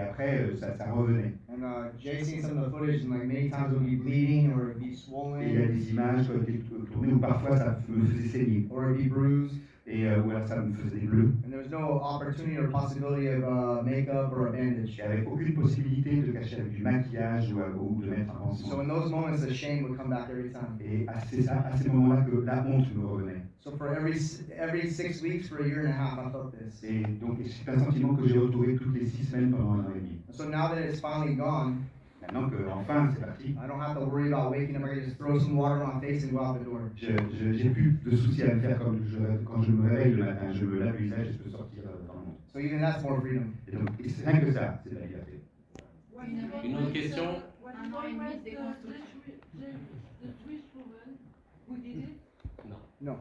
après ça revenait. And Jay seen some of the footage and like many times it would be bleeding or it would be swollen. Et il y a des images qui ont été tournées où parfois ça me faisait saigner. Or it would be bruised. Et ou alors ça me faisait des bleus. And there was no opportunity or possibility of makeup or a bandage. Il n'y avait aucune possibilité de cacher avec du maquillage ou de mettre un So pansement. in those moments, the shame would come back every time. Et c'est à ces moments-là que la honte me revenait. So for every 6 weeks for a year and a half, I felt this. Et donc c'est un sentiment que j'ai retrouvé toutes les 6 semaines pendant 1 an et demi. So now that it's finally gone, Maintenant que enfin c'est parti, I don't have to worry about waking up. I can just throw some water on my face and go out the door. j'ai plus de soucis à me faire quand je me réveille le matin. Je me lave le visage et je peux sortir dans le monde. So even that's more freedom. Et donc c'est rien que ça, c'est de la liberté. Une autre question? Un an et demi de déconstruction. The Swiss woman who did it? No.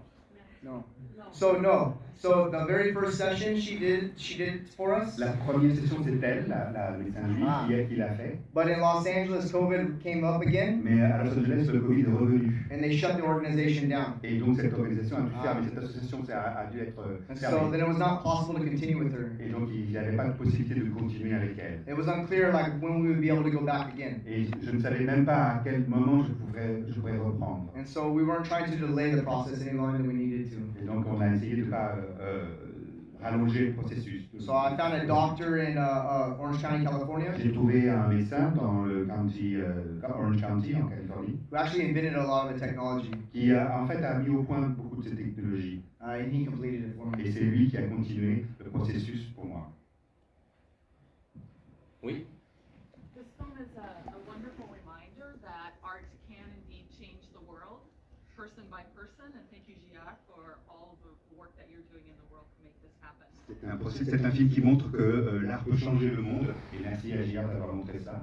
So the very first session she did it for us. La première session c'est elle, la médecin juif qui l'a fait. But in Los Angeles, COVID came up again. Mais à Los Angeles, le Covid est revenu. And they shut the organization down. Et donc cette organisation a dû fermer, cette association a dû être And so fermée. then it was not possible to continue with her. Et donc il n'y avait pas de possibilité de continuer avec elle. It was unclear like when we would be able to go back again. Et je ne savais même pas à quel moment je pourrais reprendre. And so we weren't trying to delay the process any longer than we needed to. Et donc on a essayé de ne pas rallonger le processus. So I found a doctor in Orange County, California, J'ai trouvé un médecin dans le Orange County en Californie who actually invented a lot of the technology, qui en fait a mis au point beaucoup de ces technologies. and he completed it for me. Et c'est lui qui a continué le processus pour moi. Oui. This film is a wonderful reminder that art can indeed change the world, person by person, and thank you, Jacques, for all of the work that you're doing in the world to make this happen. C'est un film qui montre que l'art peut changer le monde, et merci à Gérard d'avoir montré ça.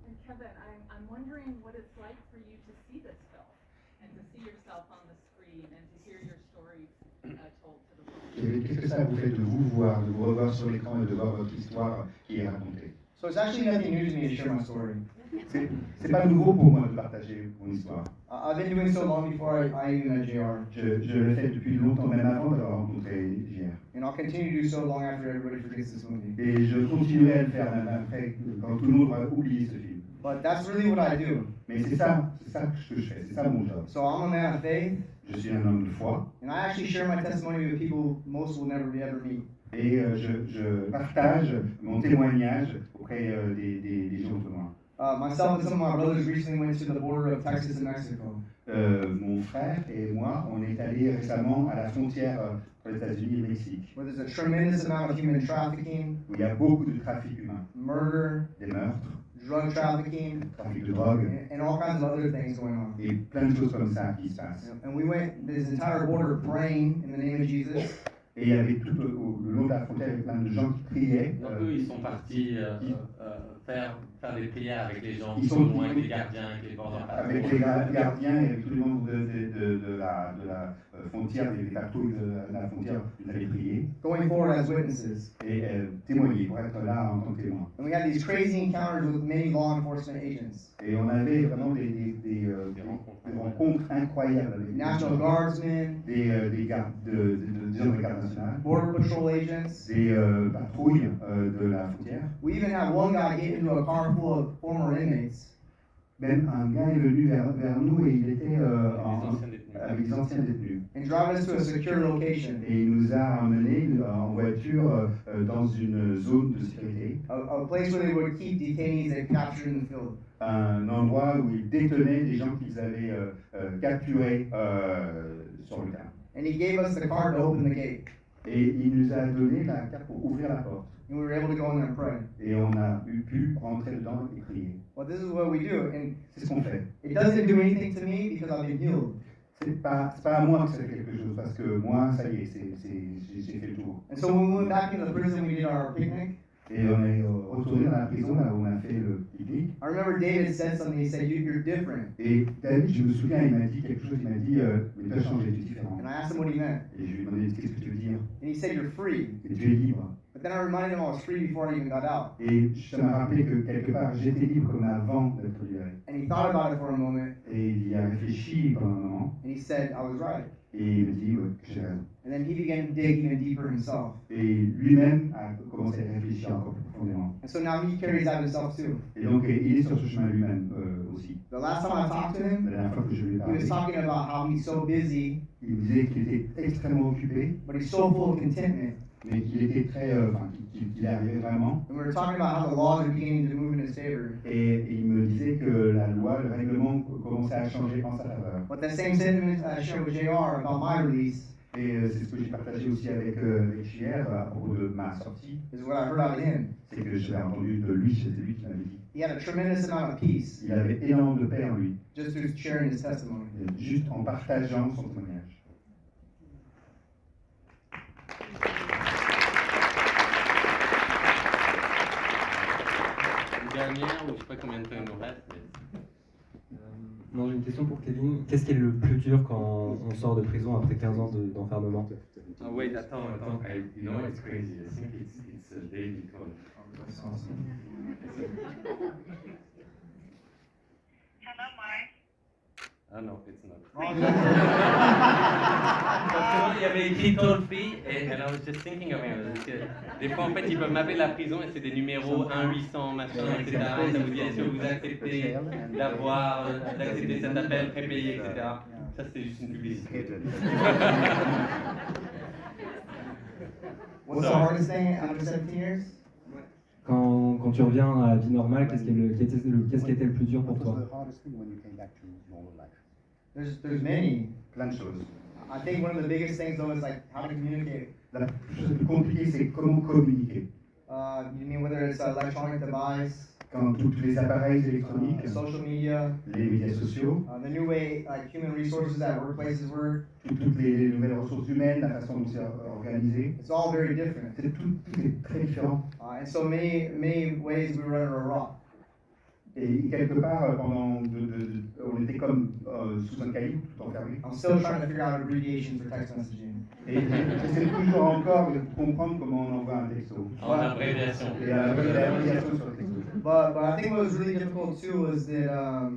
And Kevin, I'm wondering what it's like for you to see this film, and to see yourself on the screen, and to hear your stories told to the world. Et qu'est-ce que ça vous fait de vous revoir sur l'écran et de voir votre histoire qui est racontée? So it's actually nothing new to me to share my story. C'est pas nouveau pour moi de partager mon histoire. I've been doing so long before I even met JR. Je le fais depuis longtemps, même avant d'avoir rencontré JR. And I'll continue to do so long after everybody forgets this movie. Et je continuerai à le faire même après, quand tout le monde aura oublié ce film. But that's really what I do. Mais c'est ça que je fais, c'est ça mon job. So I'm a man of faith, Je suis un homme de foi, and I actually share my testimony with people most will never ever meet. et je partage mon témoignage auprès des gens de loin. Myself and some of my brothers recently went to the border of Texas and Mexico. Mon frère et moi, on est allés récemment à la frontière entre les États-Unis et le Mexique, Where there's a tremendous amount of human trafficking, où il y a beaucoup de trafic humain, murder, des meurtres, drug trafficking, trafic de drogue, and all kinds of other things going on. et plein de choses comme ça qui se passent. And we went this entire border praying in the name of Jesus. Et il y avait tout le long de la frontière, il y avait plein de gens qui priaient. Donc eux, ils sont partis faire des prières avec les gens Ils qui sont sont loin, avec les gardiens, avec les bordeurs. avec les gardiens et avec tous les membres de la frontière, des patrouilles de la frontière, ils avaient prié Going forward as witnesses. et témoigné pour être là en tant que témoin. And we had these crazy encounters with many law enforcement agents, Et on avait vraiment des rencontres incroyables avec National Guardsmen, des gens de la garde nationale, Border Patrol agents. des patrouilles de la frontière. We even had one guy get into a car full of former inmates. Même un gars est venu vers nous et il était Les anciens détenus. avec les anciens détenus. And drive us to a secure location, Et il nous a emmenés en voiture dans une zone de sécurité, a place where they would keep detainees they captured in the field. un endroit où ils détenaient des gens qu'ils avaient capturés sur le terrain. And he gave us the card to open the gate. Et il nous a donné la carte pour ouvrir la porte. And we were able to go in there and pray. Et on a pu rentrer dedans et prier. Well, this is what we do. And C'est ce qu'on fait. it doesn't do anything to me because I've been healed. C'est pas à moi que ça fait quelque chose, parce que moi, ça y est, j'ai fait le tour. And so when we went back into the prison, we did our picnic. Et on est retourné dans la prison, là où on a fait le pique-nique. I remember David said something. He said, "You're different." Et David, je me souviens, il m'a dit quelque chose, il m'a dit, mais tu as changé, tu es différent. And I asked him what he meant. Et je lui ai demandé, qu'est-ce que tu veux dire? And he said, "You're free." Et tu es libre. But then I reminded him I was free before I even got out. Et ça m'a rappelé que quelque part, j'étais libre comme avant d'être libéré. And he thought about it for a moment. Et il y a réfléchi pendant un moment, And he said, "I was right." et il me dit, ouais, que j'ai raison. And then he began to dig even deeper himself. Et lui-même a commencé à réfléchir encore plus profondément. And so now he carries that himself too. Et donc, il est sur ce chemin lui-même aussi. The last time I talked to him, La dernière fois que je lui ai he was parlé, talking about how he's so busy, il me disait qu'il était extrêmement occupé, but he's so full of contentment. mais qu'il était très, qu'il y arrivait vraiment. And we were talking about how the laws are beginning to move in his favor. Et il me disait que la loi, le règlement commençait à changer en sa faveur. But that same sentiment I shared with JR about my release Et c'est ce que j'ai partagé aussi avec JR à propos de ma sortie. is what I heard out of him. C'est que je l'ai entendu de lui, c'était lui qui m'avait dit. He had a tremendous amount of peace Il avait énormément de paix en lui, just through sharing his testimony. juste en partageant son témoignage. Une dernière, ou je sais pas combien de temps il nous reste. Non, j'ai une question pour Kevin. Qu'est-ce qui est le plus dur quand on sort de prison après 15 ans d'enfermement? Oh wait, attends. You know it's crazy. I think it's a daily call. Ah non, it's not. Parce qu'il y avait écrit toll free et I was just thinking of it. Parce que des fois en fait ils peuvent m'appeler de la prison et c'est des numéros 1-800 machin etc. Et ça vous dit est-ce que vous acceptez d'accepter cet appel prépayé etc. Ça c'est juste une publicité. What's the hardest thing after 17 years? Quand tu reviens à la vie normale, qu'est-ce qui était le plus dur pour toi? There's many. Plein de choses. I think one of the biggest things though is like how to communicate. La chose la plus compliquée, c'est comment communiquer. You mean whether it's an electronic device, Quand tous les appareils électroniques, social media, les médias sociaux, the new way like human resources at workplaces work, toutes les nouvelles ressources humaines, la façon dont c'est organisé, it's all very different. tout est très différent. In so many ways we were under a rock. Et quelque part, pendant on était comme sous un caillou, tout enfermé. I'm still trying to figure out abbreviations for text messaging. Et j'essaie toujours encore de comprendre comment on envoie un texto. En abréviation. Et l'abréviation sur le texto. But I think what was really difficult too was that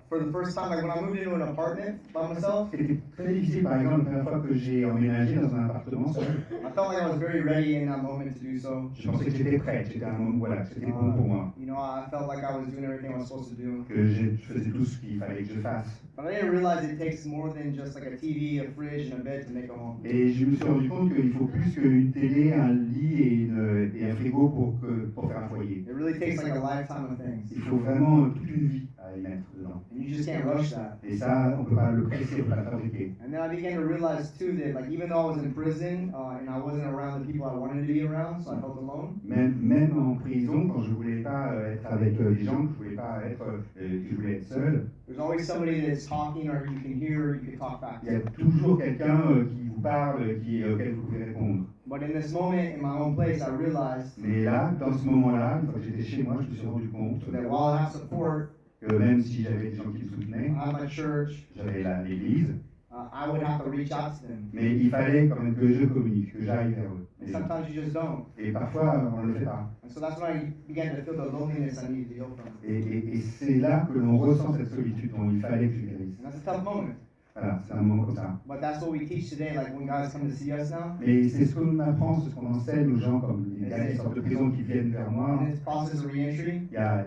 for the first time, like when I moved into an apartment by myself, C'était très difficile, par exemple, la première fois que j'ai emménagé dans un appartement seul. I felt like I was very ready in that moment to do so. Je pensais que j'étais prêt, c'était un moment, voilà, c'était bon pour moi, I felt like I was doing everything I was supposed to do. que je faisais tout ce qu'il fallait que je fasse. But I didn't realize it takes more than just like a TV, a fridge, and a bed to make a home. Et je me suis rendu compte qu'il faut plus qu'une télé, un lit et un frigo pour faire un foyer. It really takes like a lifetime of things. Il faut vraiment toute une vie à y mettre dedans. And you just can't rush that. Et ça, on ne peut pas le presser, on ne peut pas le fabriquer. And then I began to realize too that like even though I was in prison and I wasn't around the people I wanted to be around, so I felt alone. Même en prison, quand je voulais pas être avec des gens, que je voulais être seul, There's always somebody that's talking or you can hear or you can talk back il y a to. toujours quelqu'un qui vous parle, auquel vous pouvez répondre. But in this moment, in my own place, I realized Mais là, dans ce moment-là, une fois que j'étais chez moi, je me suis rendu compte that while I have support, que même si j'avais des gens qui me soutenaient, I have my church, j'avais l'église, I would have to reach out to them. mais il fallait quand même que je communique, que j'aille vers eux. And sometimes you just don't. Et parfois, on ne le fait pas. And so that's when I began to feel the loneliness I needed to heal from. Et c'est là que l'on ressent cette solitude dont il fallait que je guérisse. And that's a tough moment. Voilà, c'est un moment comme ça. But that's what we teach today, like when guys come to see us now. Mais c'est ce qu'on apprend, c'est ce qu'on enseigne aux gens, comme les gars qui sortent de prison qui viennent vers moi. In this process of re-entry, Il y a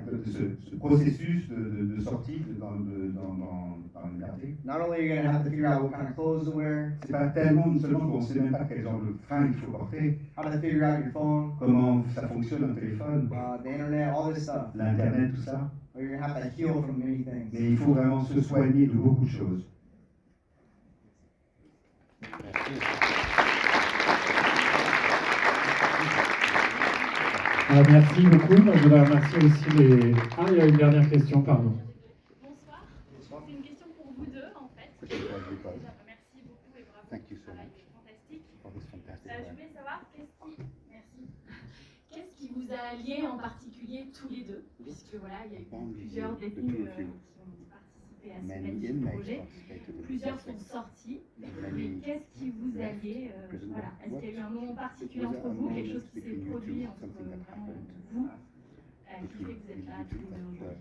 ce processus de sortie dans la liberté. not only are you going to have to figure out what kind of clothes to wear, C'est pas tellement seulement qu'on ne sait même pas quel genre de fringues il faut porter, how to figure out your phone, comment ça fonctionne un téléphone, the internet, all this stuff. l'internet, tout ça. Or you're going to have to heal from many things. Mais il faut vraiment se soigner de beaucoup de choses. Merci beaucoup. Moi, je voudrais remercier aussi les... Ah, il y a une dernière question, pardon. Bonsoir. C'est une question pour vous deux, en fait. Déjà, merci beaucoup et bravo pour ce travail fantastique. Je voulais savoir qu'est-ce qui vous a lié en particulier tous les deux, puisque voilà, il y a eu plusieurs détenus qui ont participé à ce magnifique projet. Plusieurs sont sortis. Mais qu'est-ce qui vous a lié voilà. Est-ce qu'il y a eu un moment particulier entre vous, quelque chose qui s'est produit entre vraiment vous, qui fait que vous êtes là tous les deux aujourd'hui?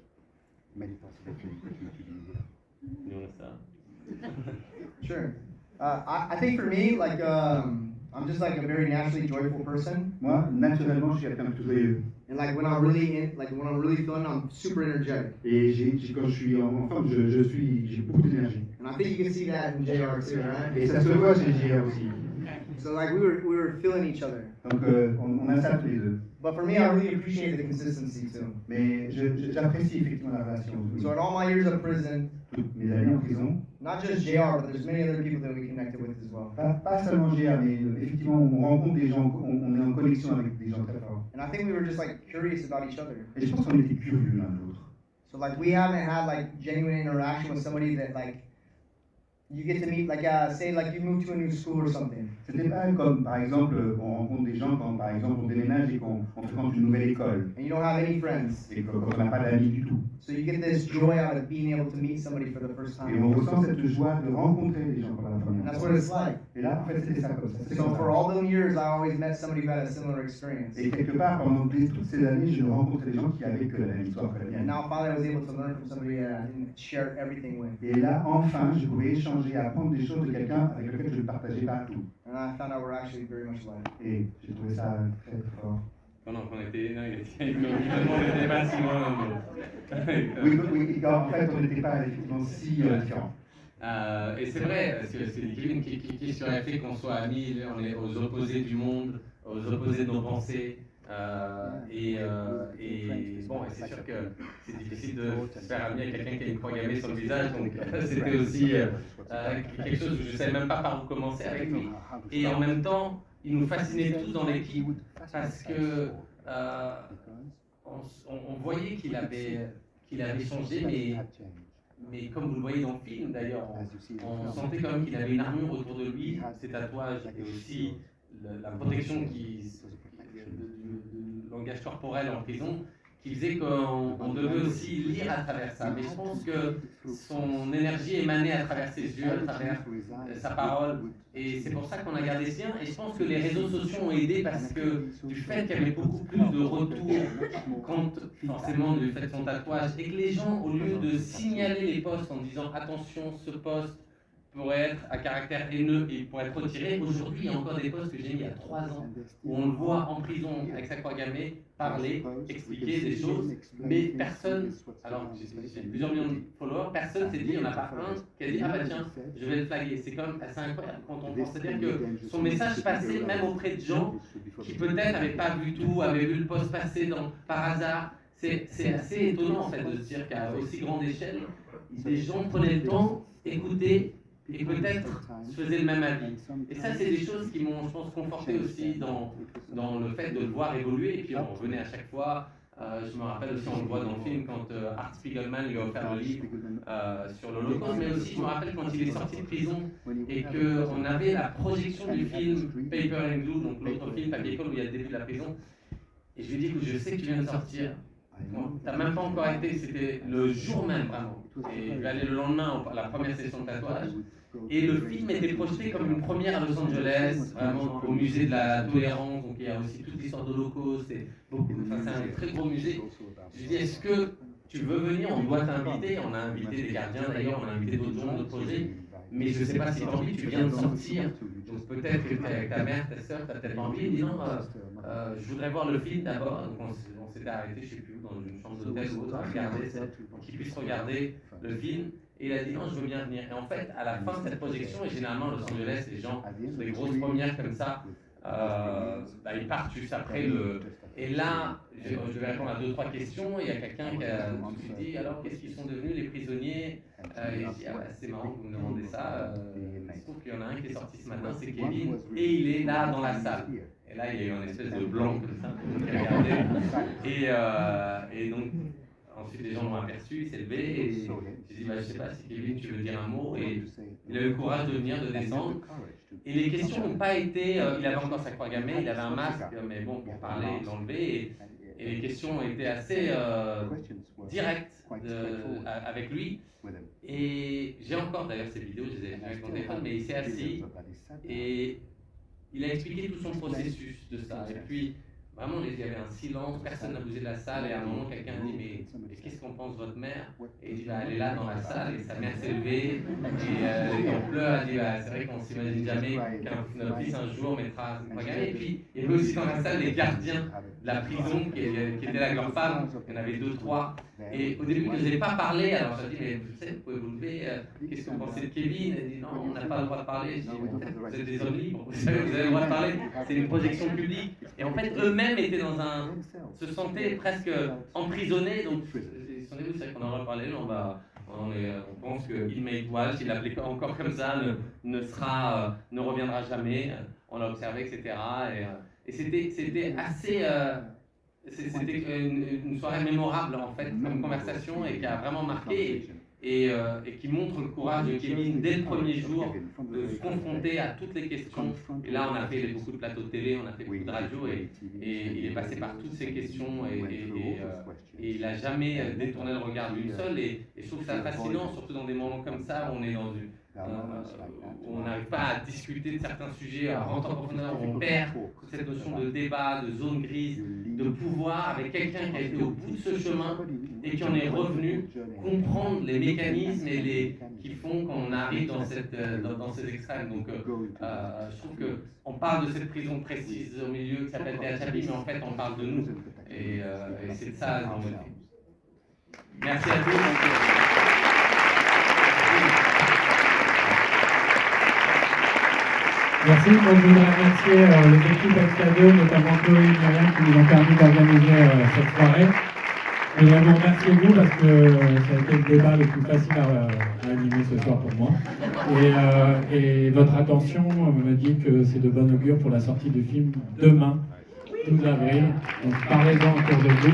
Sure. I think for me, like, I'm just like a very naturally joyful person. Moi, naturellement, je suis quelqu'un de tout joyeux. And like when I'm really feeling, I'm super energetic. Et quand je suis en forme, j'ai beaucoup d'énergie. And I think you can see that in JR too, right? Et ça se voit chez JR aussi. So like we were feeling each other. Donc on a ça tous les deux. But for me, I really appreciate the consistency too. Mais j'apprécie effectivement la relation. So in all my years of prison, Toutes mes années en prison, not just JR, but there's many other people that we connected with as well. pas seulement JR, mais effectivement on rencontre des gens, on est en connexion avec des gens très forts. And I think we were just like curious about each other. Et je pense qu'on était curieux l'un de l'autre. So like we haven't had like genuine interaction with somebody that like you get to meet, like say like you move to a new school or something. C'était pas comme par exemple on rencontre des gens quand par exemple on déménage et qu'on fréquente une nouvelle école. And you don't have any friends. Et quand on n'a pas d'amis du tout. So you get this joy out of being able to meet somebody for the first Et on time. ressent cette joie de rencontrer les gens pour la And première that's fois. what it's like. Et là, en fait, c'était ça comme ça. C'était So ça. for all those years, I always met somebody who had a similar experience. Et quelque part, pendant toutes ces années, je rencontrais des gens qui avaient que la même histoire que la And mienne. now finally I was able to learn from somebody that I didn't share everything with. Et là, enfin, je pouvais échanger, apprendre des choses de quelqu'un avec lequel je ne partageais pas tout. And I found out we're actually very much alike. Et j'ai trouvé ça très très fort. Pendant qu'on était là, finalement, on n'était pas si loin l'un de l'autre. Oui, en fait, on n'était pas effectivement si différents. Et c'est vrai, parce que c'est Kevin qui aurait fait qu'on soit amis, on est aux opposés du monde, aux opposés de nos pensées. Et bon, c'est sûr que c'est difficile de se faire ami avec quelqu'un qui a une croix gammée sur le visage, donc c'était aussi quelque chose où je ne savais même pas par où commencer avec lui. Et en même temps, il nous fascinait tous dans l'équipe parce que on voyait qu'il avait changé, mais comme vous le voyez dans le film d'ailleurs, on sentait quand même qu'il avait une armure autour de lui, ses tatouages et aussi la protection du langage corporel en prison, qui faisait qu'on devait aussi lire à travers ça. Mais je pense que son énergie émanait à travers ses yeux, à travers sa parole, et c'est pour ça qu'on a gardé ce lien. Et je pense que les réseaux sociaux ont aidé parce que du fait qu'il y avait beaucoup plus de retours quand forcément du fait de son tatouage, et que les gens, au lieu de signaler les posts en disant attention, ce post pourrait être à caractère haineux et pourrait être retiré. Aujourd'hui, il y a encore des posts que j'ai mis il y a 3 ans où on le voit en prison avec sa croix gammée parler, expliquer des choses, mais personne, alors j'ai plusieurs millions de followers, personne s'est dit, il n'y en a pas un qui a dit ah bah tiens, je vais le flaguer. C'est quand même assez incroyable quand on pense. C'est-à-dire que son message passait même auprès de gens qui peut-être n'avaient pas vu tout, avaient vu le post passer par hasard. C'est assez étonnant en fait de se dire qu'à aussi grande échelle, des gens prenaient le temps, écoutaient, et peut-être se faisaient le même avis. Et ça, c'est des choses qui m'ont, je pense, conforté aussi dans le fait de le voir évoluer. Et puis on revenait à chaque fois. Je me rappelle aussi, on le voit dans le film, quand Art Spiegelman lui a offert le livre sur l'Holocauste, mais aussi je me rappelle quand il est sorti de prison et qu'on avait la projection du film Paper and Glue, donc l'autre film Papier Colle où il y a le début de la prison. Et je lui ai dit, écoute, je sais que tu viens de sortir. T'as même pas encore été, c'était le jour même vraiment. Et je vais aller le lendemain à la première session de tatouage. Et le film était projeté comme une première à Los Angeles, vraiment au musée de la tolérance. Donc il y a aussi toute l'histoire de l'Holocauste. C'est un très gros musée. Je lui ai dit, est-ce que tu veux venir? On doit t'inviter. On a invité des gardiens d'ailleurs, on a invité d'autres gens, d'autres projets. Mais je ne sais pas si tu as envie, tu viens de sortir. Donc peut-être que tu es avec ta mère, ta soeur, tu n'as peut-être pas envie. Il dit non, je voudrais voir le film d'abord. Donc on s'était arrêté, je ne sais plus, dans une chambre d'hôtel ou autre, à regarder ça, pour qu'il puisse regarder le film. Et il a dit non, je veux bien venir. Et en fait, à la fin de cette projection, et généralement à Los Angeles, les gens, sur des grosses premières comme ça, ils partent juste après le. Et là, je vais répondre à 2-3 questions. Il y a quelqu'un qui a tout de suite dit alors, qu'est-ce qu'ils sont devenus les prisonniers? Et je dis ah ouais, c'est marrant que vous me demandez ça. Il se trouve qu'il y en a un qui est sorti ce matin, c'est Kevin, et il est là dans la salle. Et là, il y a eu une espèce de blanc comme ça, qui a regardé. Et donc, ensuite, les gens l'ont aperçu, il s'est levé, et j'ai dit, bah, je ne sais pas si Kevin, tu veux dire un mot, et il a eu le courage de venir, de descendre. Et les questions n'ont pas été, il avait encore sa croix gammée, il avait un masque, mais bon, pour parler, il l'enlevait, et les questions ont été assez directes avec lui. Et j'ai encore d'ailleurs ces vidéos, je les ai vues avec mon téléphone, mais il s'est assis, et il a expliqué tout son processus de ça. Et puis, vraiment, il y avait un silence, personne n'a bougé de la salle, et à un moment, quelqu'un a dit mais qu'est-ce qu'en pense votre mère? Et il dit bah, elle est là dans la salle, et sa mère s'est levée, et en pleurs, elle dit bah, c'est vrai qu'on s'imagine jamais qu'un fils un jour mettra une croix gammée. Et puis, il y avait aussi dans la salle les gardiens de la prison qui étaient là avec leurs femmes, il y en avait 2-3. Et au début, ils n'osaient pas parler, alors j'ai dit mais vous savez, vous pouvez vous lever, qu'est-ce que vous pensez de Kevin? Elle dit non, on n'a pas le droit de parler. Je dis en fait, vous êtes des hommes libres, vous savez, vous avez le droit de parler, c'est une projection publique. Et en fait, eux-mêmes étaient se sentaient presque emprisonnés, donc ils se sont dit oui, c'est vrai qu'on en a parlé, on pense que Il Made Walsh, il l'appelait encore comme ça, ne reviendra jamais, on l'a observé, etc. Et c'était assez. C'était une soirée mémorable en fait, comme conversation, et qui a vraiment marqué et qui montre le courage de Kevin dès le premier jour de se confronter à toutes les questions. Et là, on a fait beaucoup de plateaux de télé, on a fait beaucoup de radio, et il est passé par toutes ces questions, et il n'a jamais détourné le regard d'une seule. Et je trouve ça fascinant, surtout dans des moments comme ça où on est dans où on n'arrive pas à discuter de certains sujets, à rentrer en profondeur, où on perd cette notion de débat, de zone grise, de pouvoir, avec quelqu'un qui a été au bout de ce chemin et qui en est revenu, comprendre les mécanismes qui font qu'on arrive dans ces extrêmes. Donc je trouve qu'on parle de cette prison précise au milieu qui s'appelle THAP, mais en fait on parle de nous, et c'est de ça dans le film. Merci à tous. Merci. Moi, je voudrais remercier les équipes SK2, notamment Chloé et Myriam, qui nous ont permis d'organiser cette soirée. Je voudrais vous remercier vous parce que ça a été le débat le plus facile à animer ce soir pour moi. Et votre attention me dit que c'est de bon augure pour la sortie du film demain, 12 avril. Donc parlez-en autour de vous.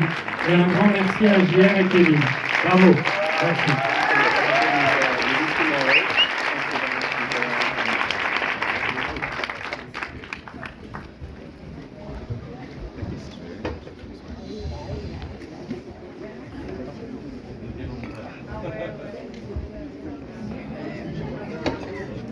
Et un grand merci à JR et Kevin. Bravo. Merci.